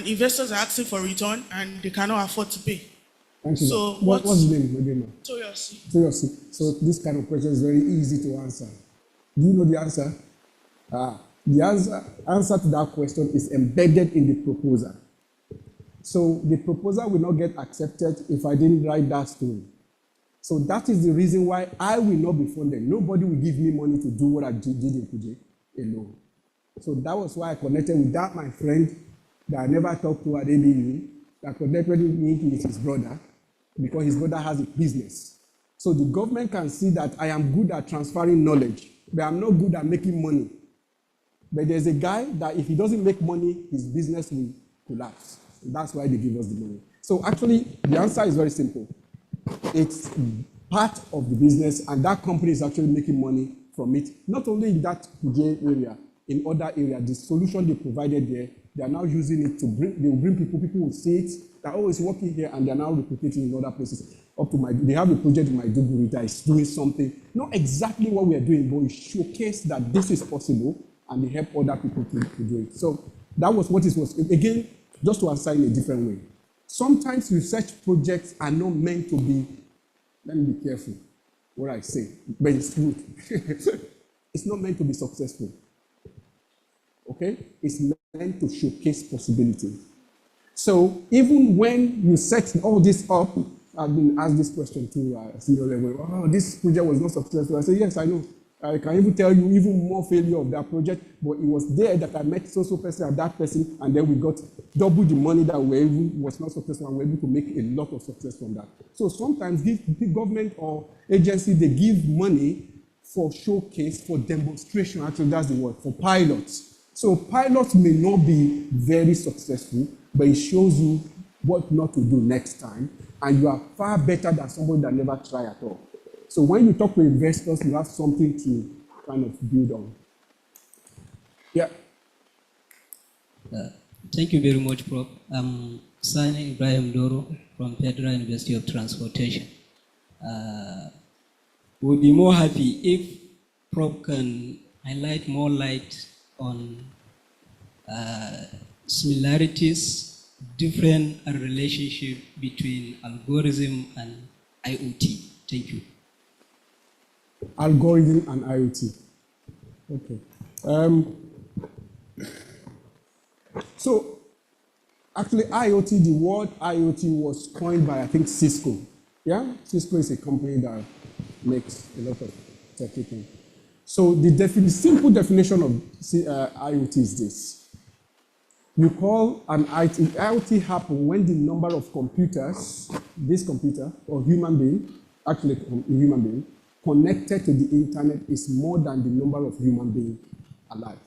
Speaker 7: investors are asking for return and they cannot afford to pay?
Speaker 2: Thank you.
Speaker 7: So
Speaker 2: what's the name again?
Speaker 7: Toyosi.
Speaker 2: So this kind of question is very easy to answer. Do you know the answer? The answer to that question is embedded in the proposal. So the proposal will not get accepted if I didn't write that story. So that is the reason why I will not be funded. Nobody will give me money to do what I did in Kuje alone. So that was why I connected with that, my friend, that I never talked to at Adebisi, that connected me with his brother, because his brother has a business. So the government can see that I am good at transferring knowledge, but I'm not good at making money. But there's a guy that if he doesn't make money, his business will collapse. That's why they give us the money. So actually, the answer is very simple. It's part of the business, and that company is actually making money from it, not only in that area, in other areas. The solution they provided there, they are now using it to bring people will see it, that, oh, it's working here, and they are now replicating in other places. They have a project in Maiduguri that is doing something, not exactly what we are doing, but it showcased that this is possible, and they help other people to do it. So that was what it was. Again, just to answer in a different way. Sometimes research projects are not meant to be, let me be careful what I say, but it's true. It's not meant to be successful. Okay? It's meant to showcase possibility. So even when you set all this up, I've been asked this question too at senior level. Oh, this project was not successful. I say, yes, I know. I can even tell you even more failure of that project, but it was there that I met so person and that person, and then we got double the money that was not successful, and we were able to make a lot of success from that. So sometimes the government or agency, they give money for showcase, for demonstration, actually that's the word, for pilots. So pilots may not be very successful, but it shows you what not to do next time, and you are far better than somebody that never tried at all. So when you talk to investors, you have something to kind of build on. Yeah.
Speaker 8: Thank you very much, Prof. I'm Sani Ibrahim Doro from Federal University of Transportation. We'll be more happy if Prof can highlight more light on similarities, different relationship between algorithm and IoT. Thank you.
Speaker 2: Algorithm and IoT. Okay. So actually IoT, the word IoT was coined by, I think, Cisco. Yeah? Cisco is a company that makes a lot of techy things. So the simple definition of IoT is this. You call an IoT happen when the number of computers, this computer or human being, actually a human being, connected to the internet is more than the number of human beings alive.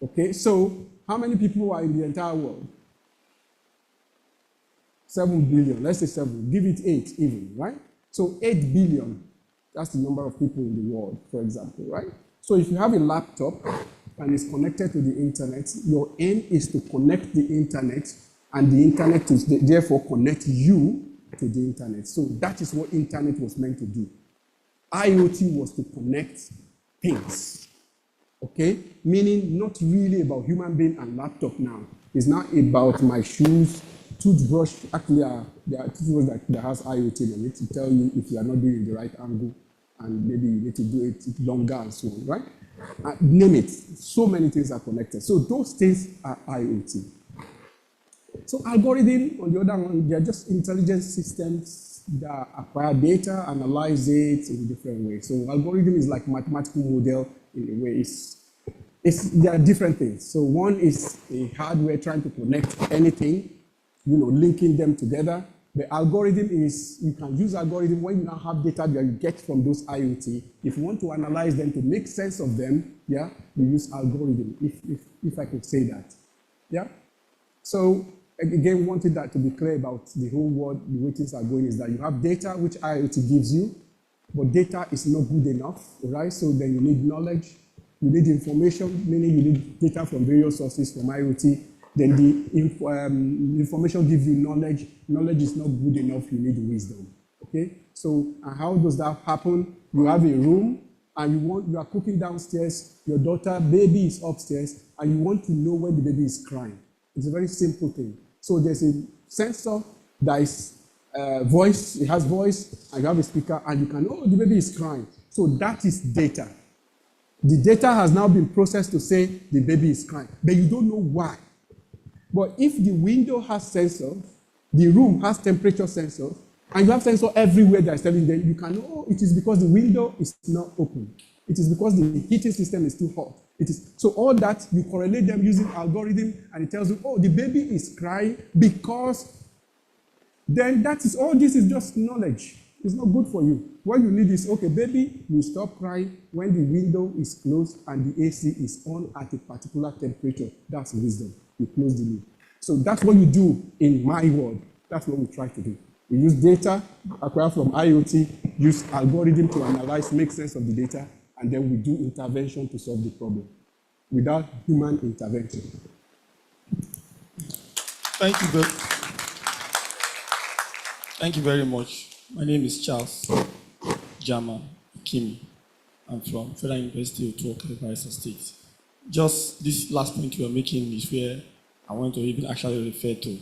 Speaker 2: Okay, so how many people are in the entire world? 7 billion, let's say 7, give it 8 even, right? So 8 billion, that's the number of people in the world, for example, right? So if you have a laptop and it's connected to the internet, your aim is to connect the internet, and the internet is therefore connect you to the internet. So that is what internet was meant to do. IoT was to connect things, okay? Meaning not really about human being and laptop now. It's not about my shoes, toothbrush. Actually, there are toothbrush that has IoT on it to tell you if you are not doing the right angle, and maybe you need to do it longer and so on, right? Name it. So many things are connected. So those things are IoT. So algorithm, on the other hand, they are just intelligent systems that acquire data, analyze it in different ways. So algorithm is like mathematical model in a way. There are different things. So one is a hardware trying to connect anything, linking them together. The algorithm is, you can use algorithm when you now have data that you get from those IoT. If you want to analyze them to make sense of them, yeah, you use algorithm, if I could say that. Yeah? So again, wanted that to be clear about the whole world, the way things are going is that you have data which IoT gives you, but data is not good enough, right? So then you need knowledge, you need information, meaning you need data from various sources from IoT. Then the information gives you knowledge. Knowledge is not good enough, you need wisdom, okay? So how does that happen? You have a room, and you are cooking downstairs, your baby is upstairs, and you want to know when the baby is crying. It's a very simple thing. So there's a sensor that is voice, it has voice, and you have a speaker, and you can, the baby is crying. So that is data. The data has now been processed to say the baby is crying, but you don't know why. But if the window has sensors, the room has temperature sensors, and you have sensor everywhere that is telling them, you can know it is because the window is not open. It is because the heating system is too hot. So all that, you correlate them using algorithm, and it tells you, the baby is crying because, then that is, all this is just knowledge. It's not good for you. What you need is, baby, you stop crying when the window is closed and the AC is on at a particular temperature. That's wisdom. You close the lid. So that's what you do in my world. That's what we try to do. We use data acquired from IoT, use algorithm to analyze, make sense of the data, and then we do intervention to solve the problem without human intervention.
Speaker 9: Thank you very much. My name is Charles Jama Kimi. I'm from Federal University of Ogunnaike, Bayelsa State. Just this last point you are making is where I want to even actually refer to.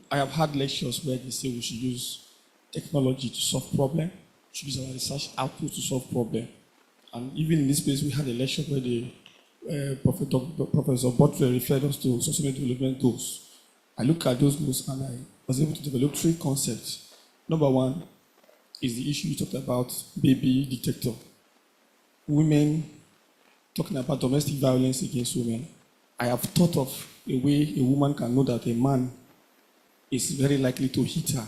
Speaker 9: I have had lectures where they say we should use technology to solve problems, we should use our research output to solve problems. And even in this place, we had a lecture where the Professor Butler referred us to sustainable development goals. I look at those goals and I was able to develop 3 concepts. Number 1 is the issue you talked about, baby detector. Women, talking about domestic violence against women. I have thought of a way a woman can know that a man is very likely to hit her.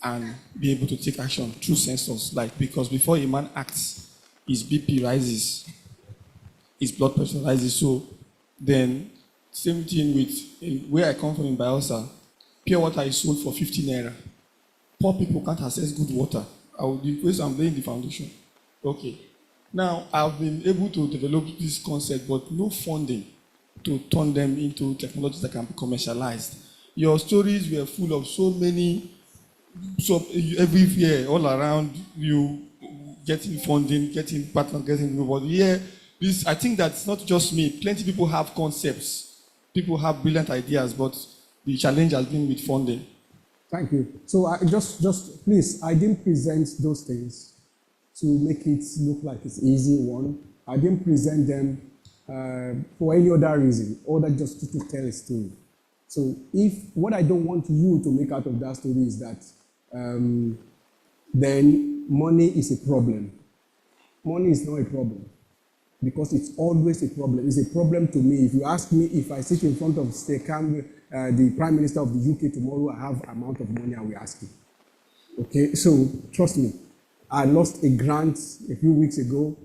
Speaker 9: and be able to take action through sensors. Like, because before a man acts, his BP rises, his blood pressure rises. So then, same thing with where I come from in Bayelsa, pure water is sold for 50 naira. Poor people can't access good water. I will request I'm laying the foundation. Okay. Now, I've been able to develop this concept, but no funding to turn them into technologies that can be commercialized. Your stories were full of so many, so every year, all around you, getting funding, getting partners, getting people. Yeah, this, I think that's not just me. Plenty of people have concepts. People have brilliant ideas, but the challenge has been with funding.
Speaker 2: Thank you. So I just please, I didn't present those things to make it look like it's easy one. I didn't present them for any other reason, other just to tell a story. So if what I don't want you to make out of that story is that then money is a problem. Money is not a problem, because it's always a problem. It's a problem to me. If you ask me if I sit in front of the Prime Minister of the UK tomorrow, I have amount of money I will ask you. Okay, so trust me. I lost a grant a few weeks ago.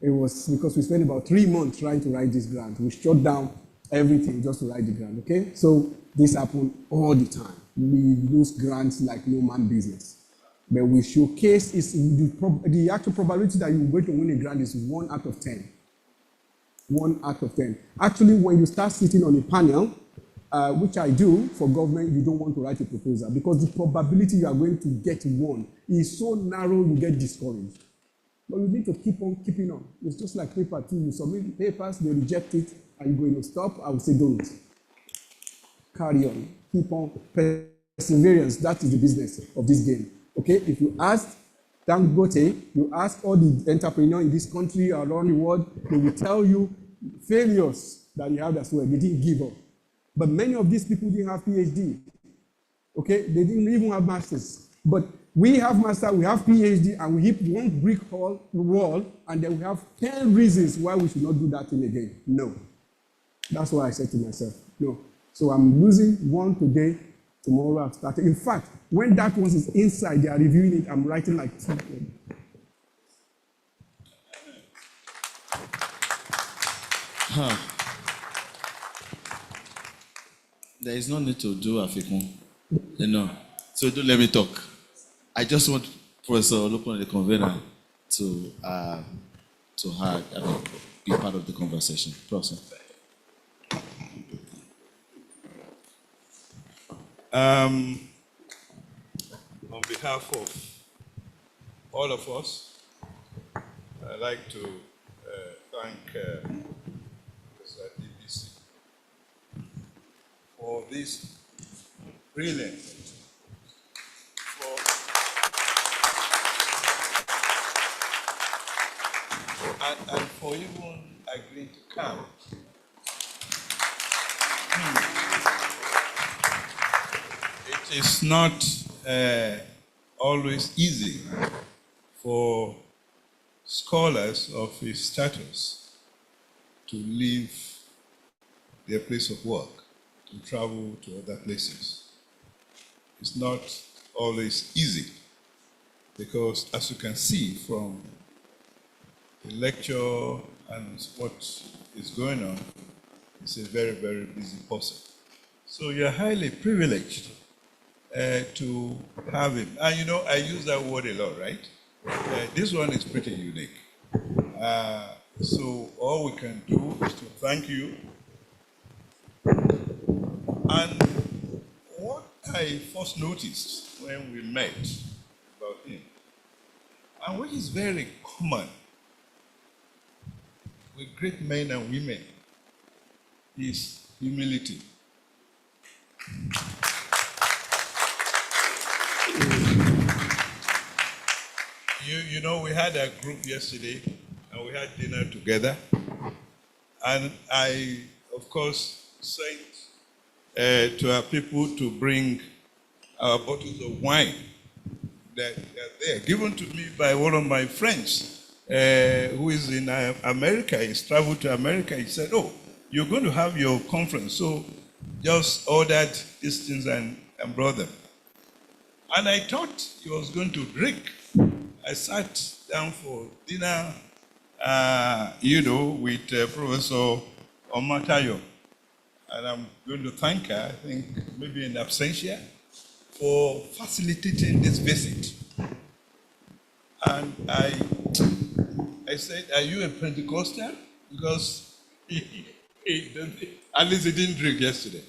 Speaker 2: It was because we spent about 3 months trying to write this grant. We shut down everything just to write the grant, okay? So this happens all the time. We lose grants like no man business. But we showcase is the actual probability that you're going to win a grant is 1 out of 10. 1 out of 10. Actually, when you start sitting on a panel, which I do for government, you don't want to write a proposal because the probability you are going to get one is so narrow you get discouraged. But you need to keep on keeping on. It's just like paper too. You submit papers, they reject it, and you're going to stop. I would say don't. Carry on. Keep on. Perseverance. That is the business of this game. Okay? If you ask Dangote, you ask all the entrepreneurs in this country around the world, they will tell you failures that you have as well. They didn't give up. But many of these people didn't have PhD. Okay? They didn't even have masters. But we have master, we have PhD, and we hit one brick wall, and then we have 10 reasons why we should not do that thing again. No. That's what I said to myself. No. So I'm losing one today, tomorrow I've started. In fact, when that one is inside, they are reviewing it, I'm writing like 2.
Speaker 1: There is no need to do afikun. No. So don't let me talk. I just want Professor Olupon, the convener, to be part of the conversation. Professor.
Speaker 10: On behalf of all of us, I'd like to thank Professor Adebisi for this brilliant and for even agreeing to come. It is not always easy for scholars of his status to leave their place of work, to travel to other places. It's not always easy because, as you can see from the lecture and what is going on, it's a very, very busy person. So you're highly privileged to have him. And you know, I use that word a lot, right? This one is pretty unique. So all we can do is to thank you. And what I first noticed when we met about him, and which is very common with great men and women, is humility. You know, we had a group yesterday and we had dinner together. And I, of course, sent to our people to bring our bottles of wine that are there, given to me by one of my friends who is in America. He's traveled to America. He said, "Oh, you're going to have your conference, so just ordered these things and brought them." And I thought he was going to drink. I sat down for dinner, with Professor Omatayo. And I'm going to thank her, I think, maybe in absentia, for facilitating this visit. And I said, are you a Pentecostal? Because at least he didn't drink yesterday.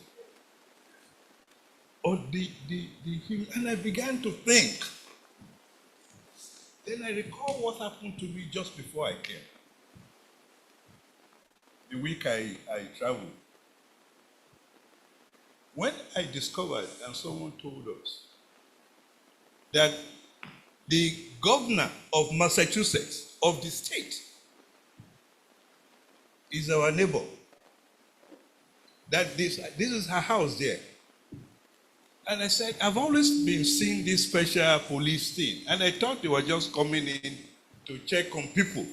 Speaker 10: Or and I began to think. Then I recall what happened to me just before I came. The week I traveled. When I discovered, and someone told us, that the governor of Massachusetts, of the state, is our neighbor. That this is her house there. And I said, I've always been seeing this special police thing. And I thought they were just coming in to check on people.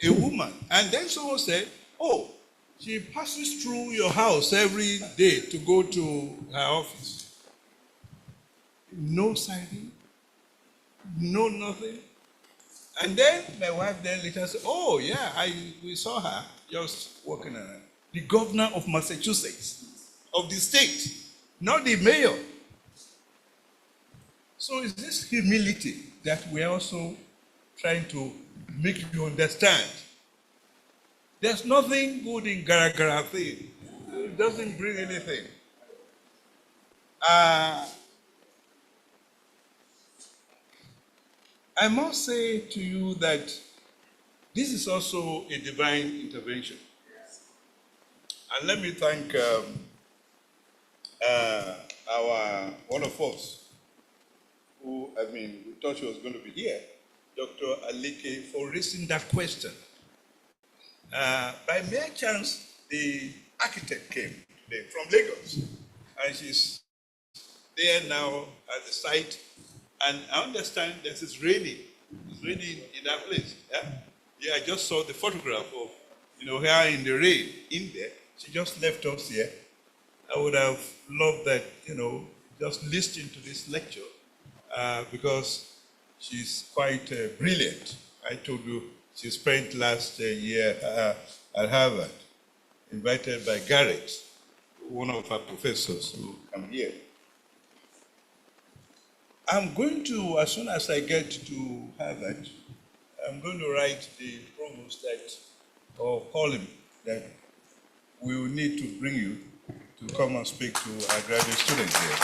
Speaker 10: A woman. And then someone said, oh, she passes through your house every day to go to her office. No sighting, no nothing. And then my wife then later said, oh yeah, we saw her just walking around. The governor of Massachusetts, of the state, not the mayor. So it's this humility that we're also trying to make you understand. There's nothing good in gara thing. It doesn't bring anything. I must say to you that this is also a divine intervention. And let me thank one of us who, we thought she was going to be here, Dr. Alike, for raising that question. By mere chance, the architect came today from Lagos, and she's there now at the site. And I understand that it's raining. It's raining in that place. Yeah, I just saw the photograph of, her in the rain in there. She just left us here. I would have loved that, just listening to this lecture because she's quite brilliant. I told you she spent last year at Harvard, invited by Garrett, one of our professors who come here. I'm going to, as soon as I get to Harvard, I'm going to write the provost or call him that we will need to bring you to come and speak to our graduate students here.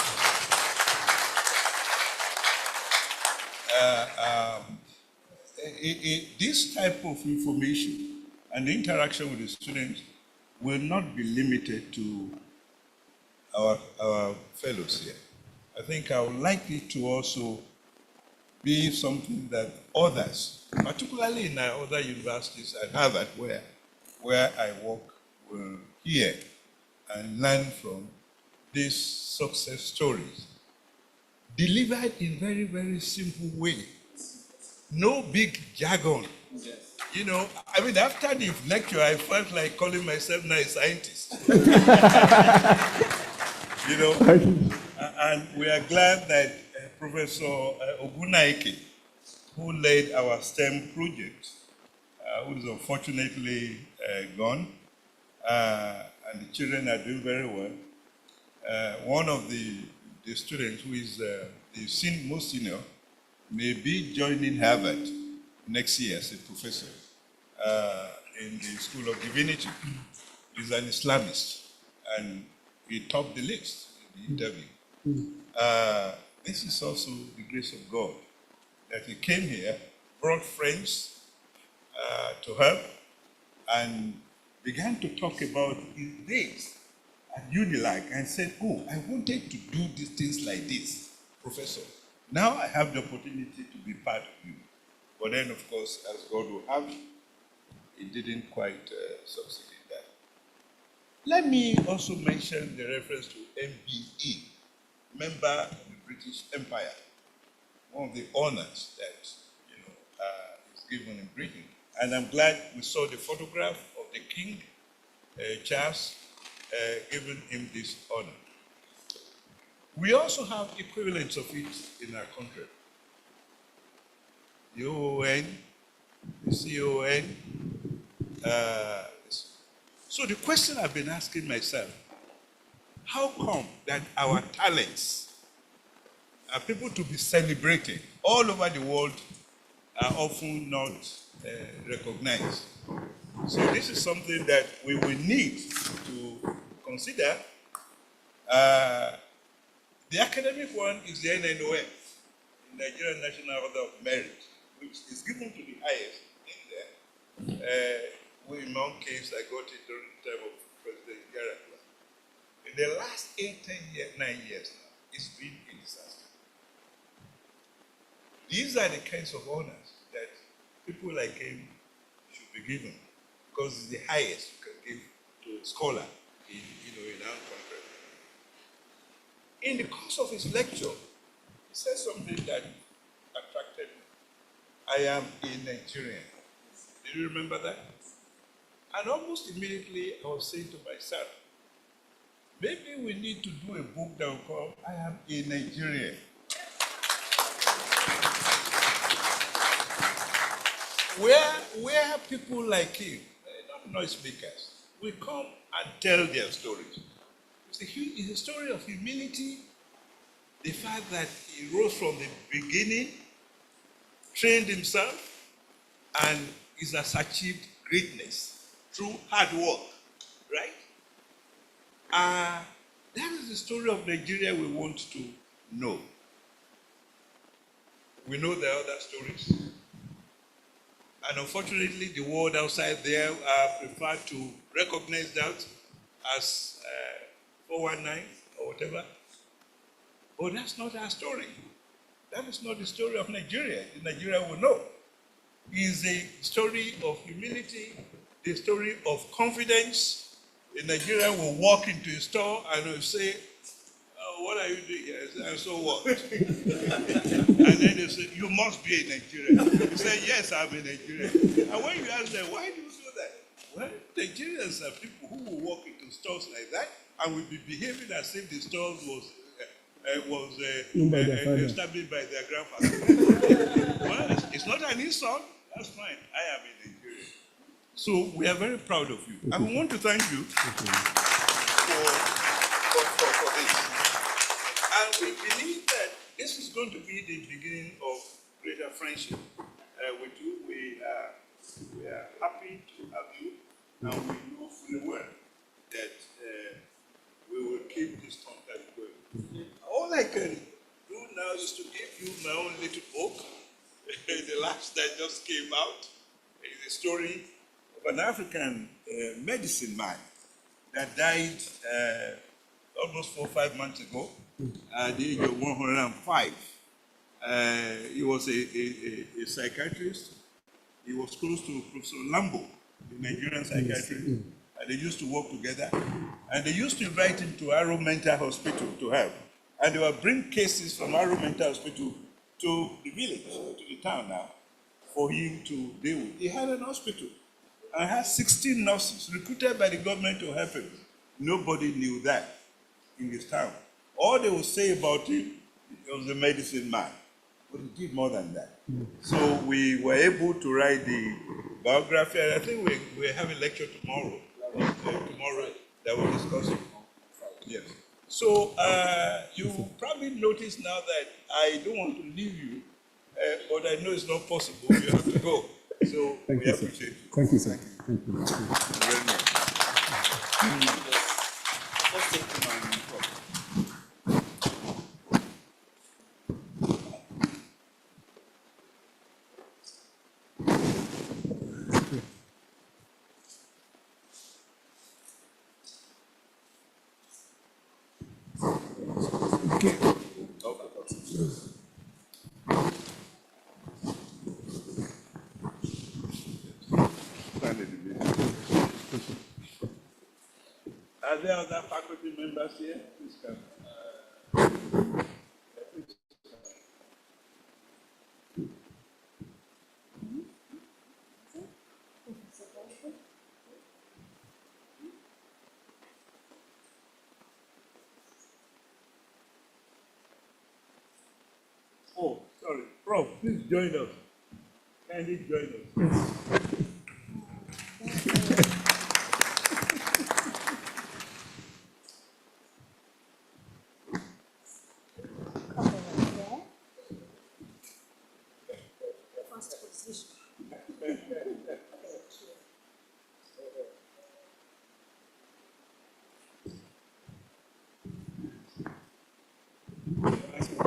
Speaker 10: This type of information and the interaction with the students will not be limited to our fellows here. I think I would like it to also be something that others, particularly in our other universities at Harvard, where I work, will hear and learn from these success stories, delivered in very, very simple way. No big jargon. After the lecture, I felt like calling myself now a scientist. And we are glad that Professor Ogunnaike, who led our STEM project, who is unfortunately gone, and the children are doing very well. One of the students, who is the most senior, may be joining Harvard next year as a professor in the School of Divinity. He's an Islamist, and he topped the list in the interview. This is also the grace of God, that he came here, brought friends to help, and began to talk about his days at Unilag, and said, oh, I wanted to do these things like this, Professor. Now I have the opportunity to be part of you. But then, of course, as God will have it, he didn't quite succeed in that. Let me also mention the reference to MBE, Member of the British Empire, one of the honors that is given in Britain. And I'm glad we saw the photograph of the King, Charles, giving him this honor. We also have equivalents of it in our country. The OON, the CON. So the question I've been asking myself, how come that our talents are people to be celebrated all over the world are often not recognized? So this is something that we will need to consider. The academic one is the NNOM, the Nigerian National Order of Merit, which is given to the highest in there. In my own case, I got it during the time of President Yaradua. In the last 8, 10 years, 9 years now, it's been a disaster. These are the kinds of honors that people like him should be given, because it's the highest you can give to a scholar in our country. In the course of his lecture, he said something that attracted me. I am a Nigerian. Do you remember that? And almost immediately I was saying to myself, maybe we need to do a book that will call I Am a Nigerian. Where people like him, not noisemakers, will come and tell their stories. It's a story of humility, the fact that he rose from the beginning, trained himself, and has achieved greatness through hard work, right? That is the story of Nigeria we want to know. We know there are other stories. And unfortunately, the world outside there prefer to recognize that as 419 or whatever. But that's not our story. That is not the story of Nigeria. The Nigeria we know is a story of humility, the story of confidence. The Nigerian will walk into a store and will say, oh, what are you doing here? And so what? And then they say, you must be a Nigerian. You say, yes, I'm a Nigerian. And when you ask them, why do you do that? Well, Nigerians are people who will walk into stores like that and will be behaving as if the store was established by their grandfather. Well, it's not an insult. That's fine. I am a Nigerian. So we are very proud of you. And we want to thank you for this. And we believe that this is going to be the beginning of greater friendship with you. We are happy to have you. And we know fully well that we will keep this contact going. All I can do now is to give you my own little book. The last that just came out is a story of an African medicine man that died almost 4 or 5 months ago at the age of 105. He was a psychiatrist. He was close to Professor Lambo, the Nigerian psychiatrist, and they used to work together. And they used to invite him to Arrow Mental Hospital to help. And they would bring cases from Arrow Mental Hospital to the village, to the town now, for him to deal with. He had an hospital and had 16 nurses recruited by the government to help him. Nobody knew that in his town. All they would say about him, he was a medicine man. But he did more than that. So we were able to write the biography, and I think we have a lecture tomorrow. Tomorrow that we'll discuss it. Yes. So you probably notice now that I don't want to leave you, but I know it's not possible. You have to go. So we appreciate it.
Speaker 2: Thank you, sir. Thank you.
Speaker 10: Thank you very much. Let's take to my Prof. Are there other faculty members here? Please come. Prof, please join us. Kindly join us.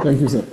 Speaker 2: Thank you, sir.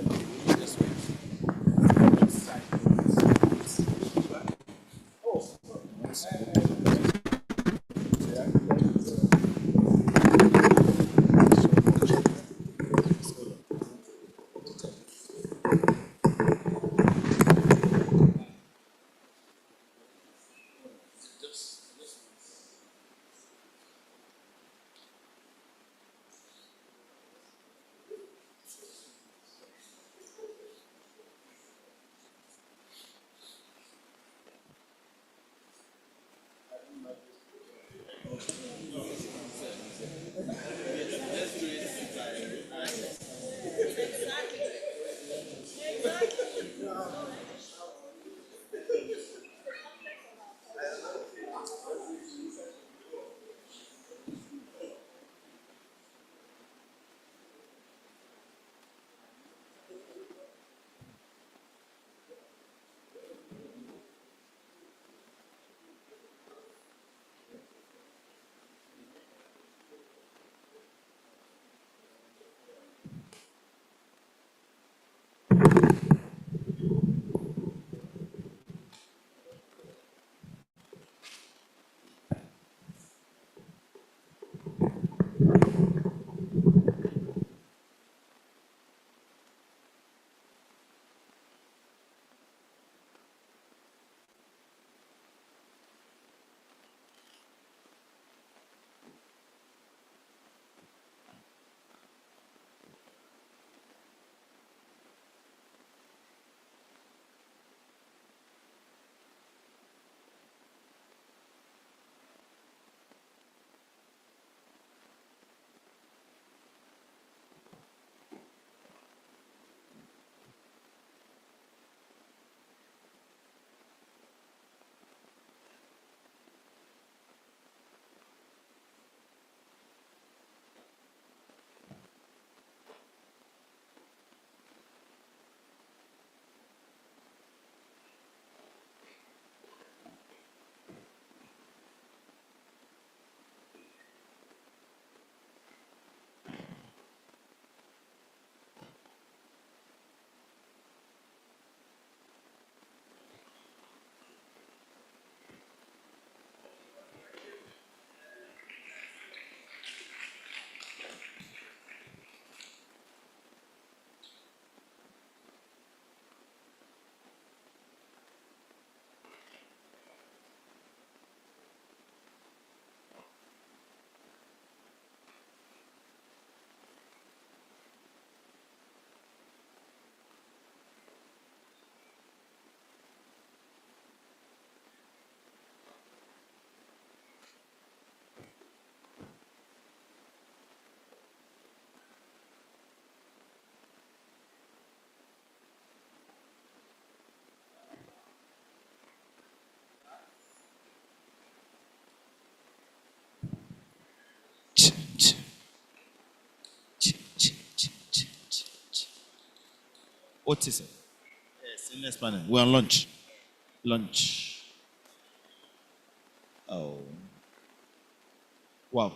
Speaker 1: What is it? Yes, next panel. We're on lunch. Lunch. Oh. Wow.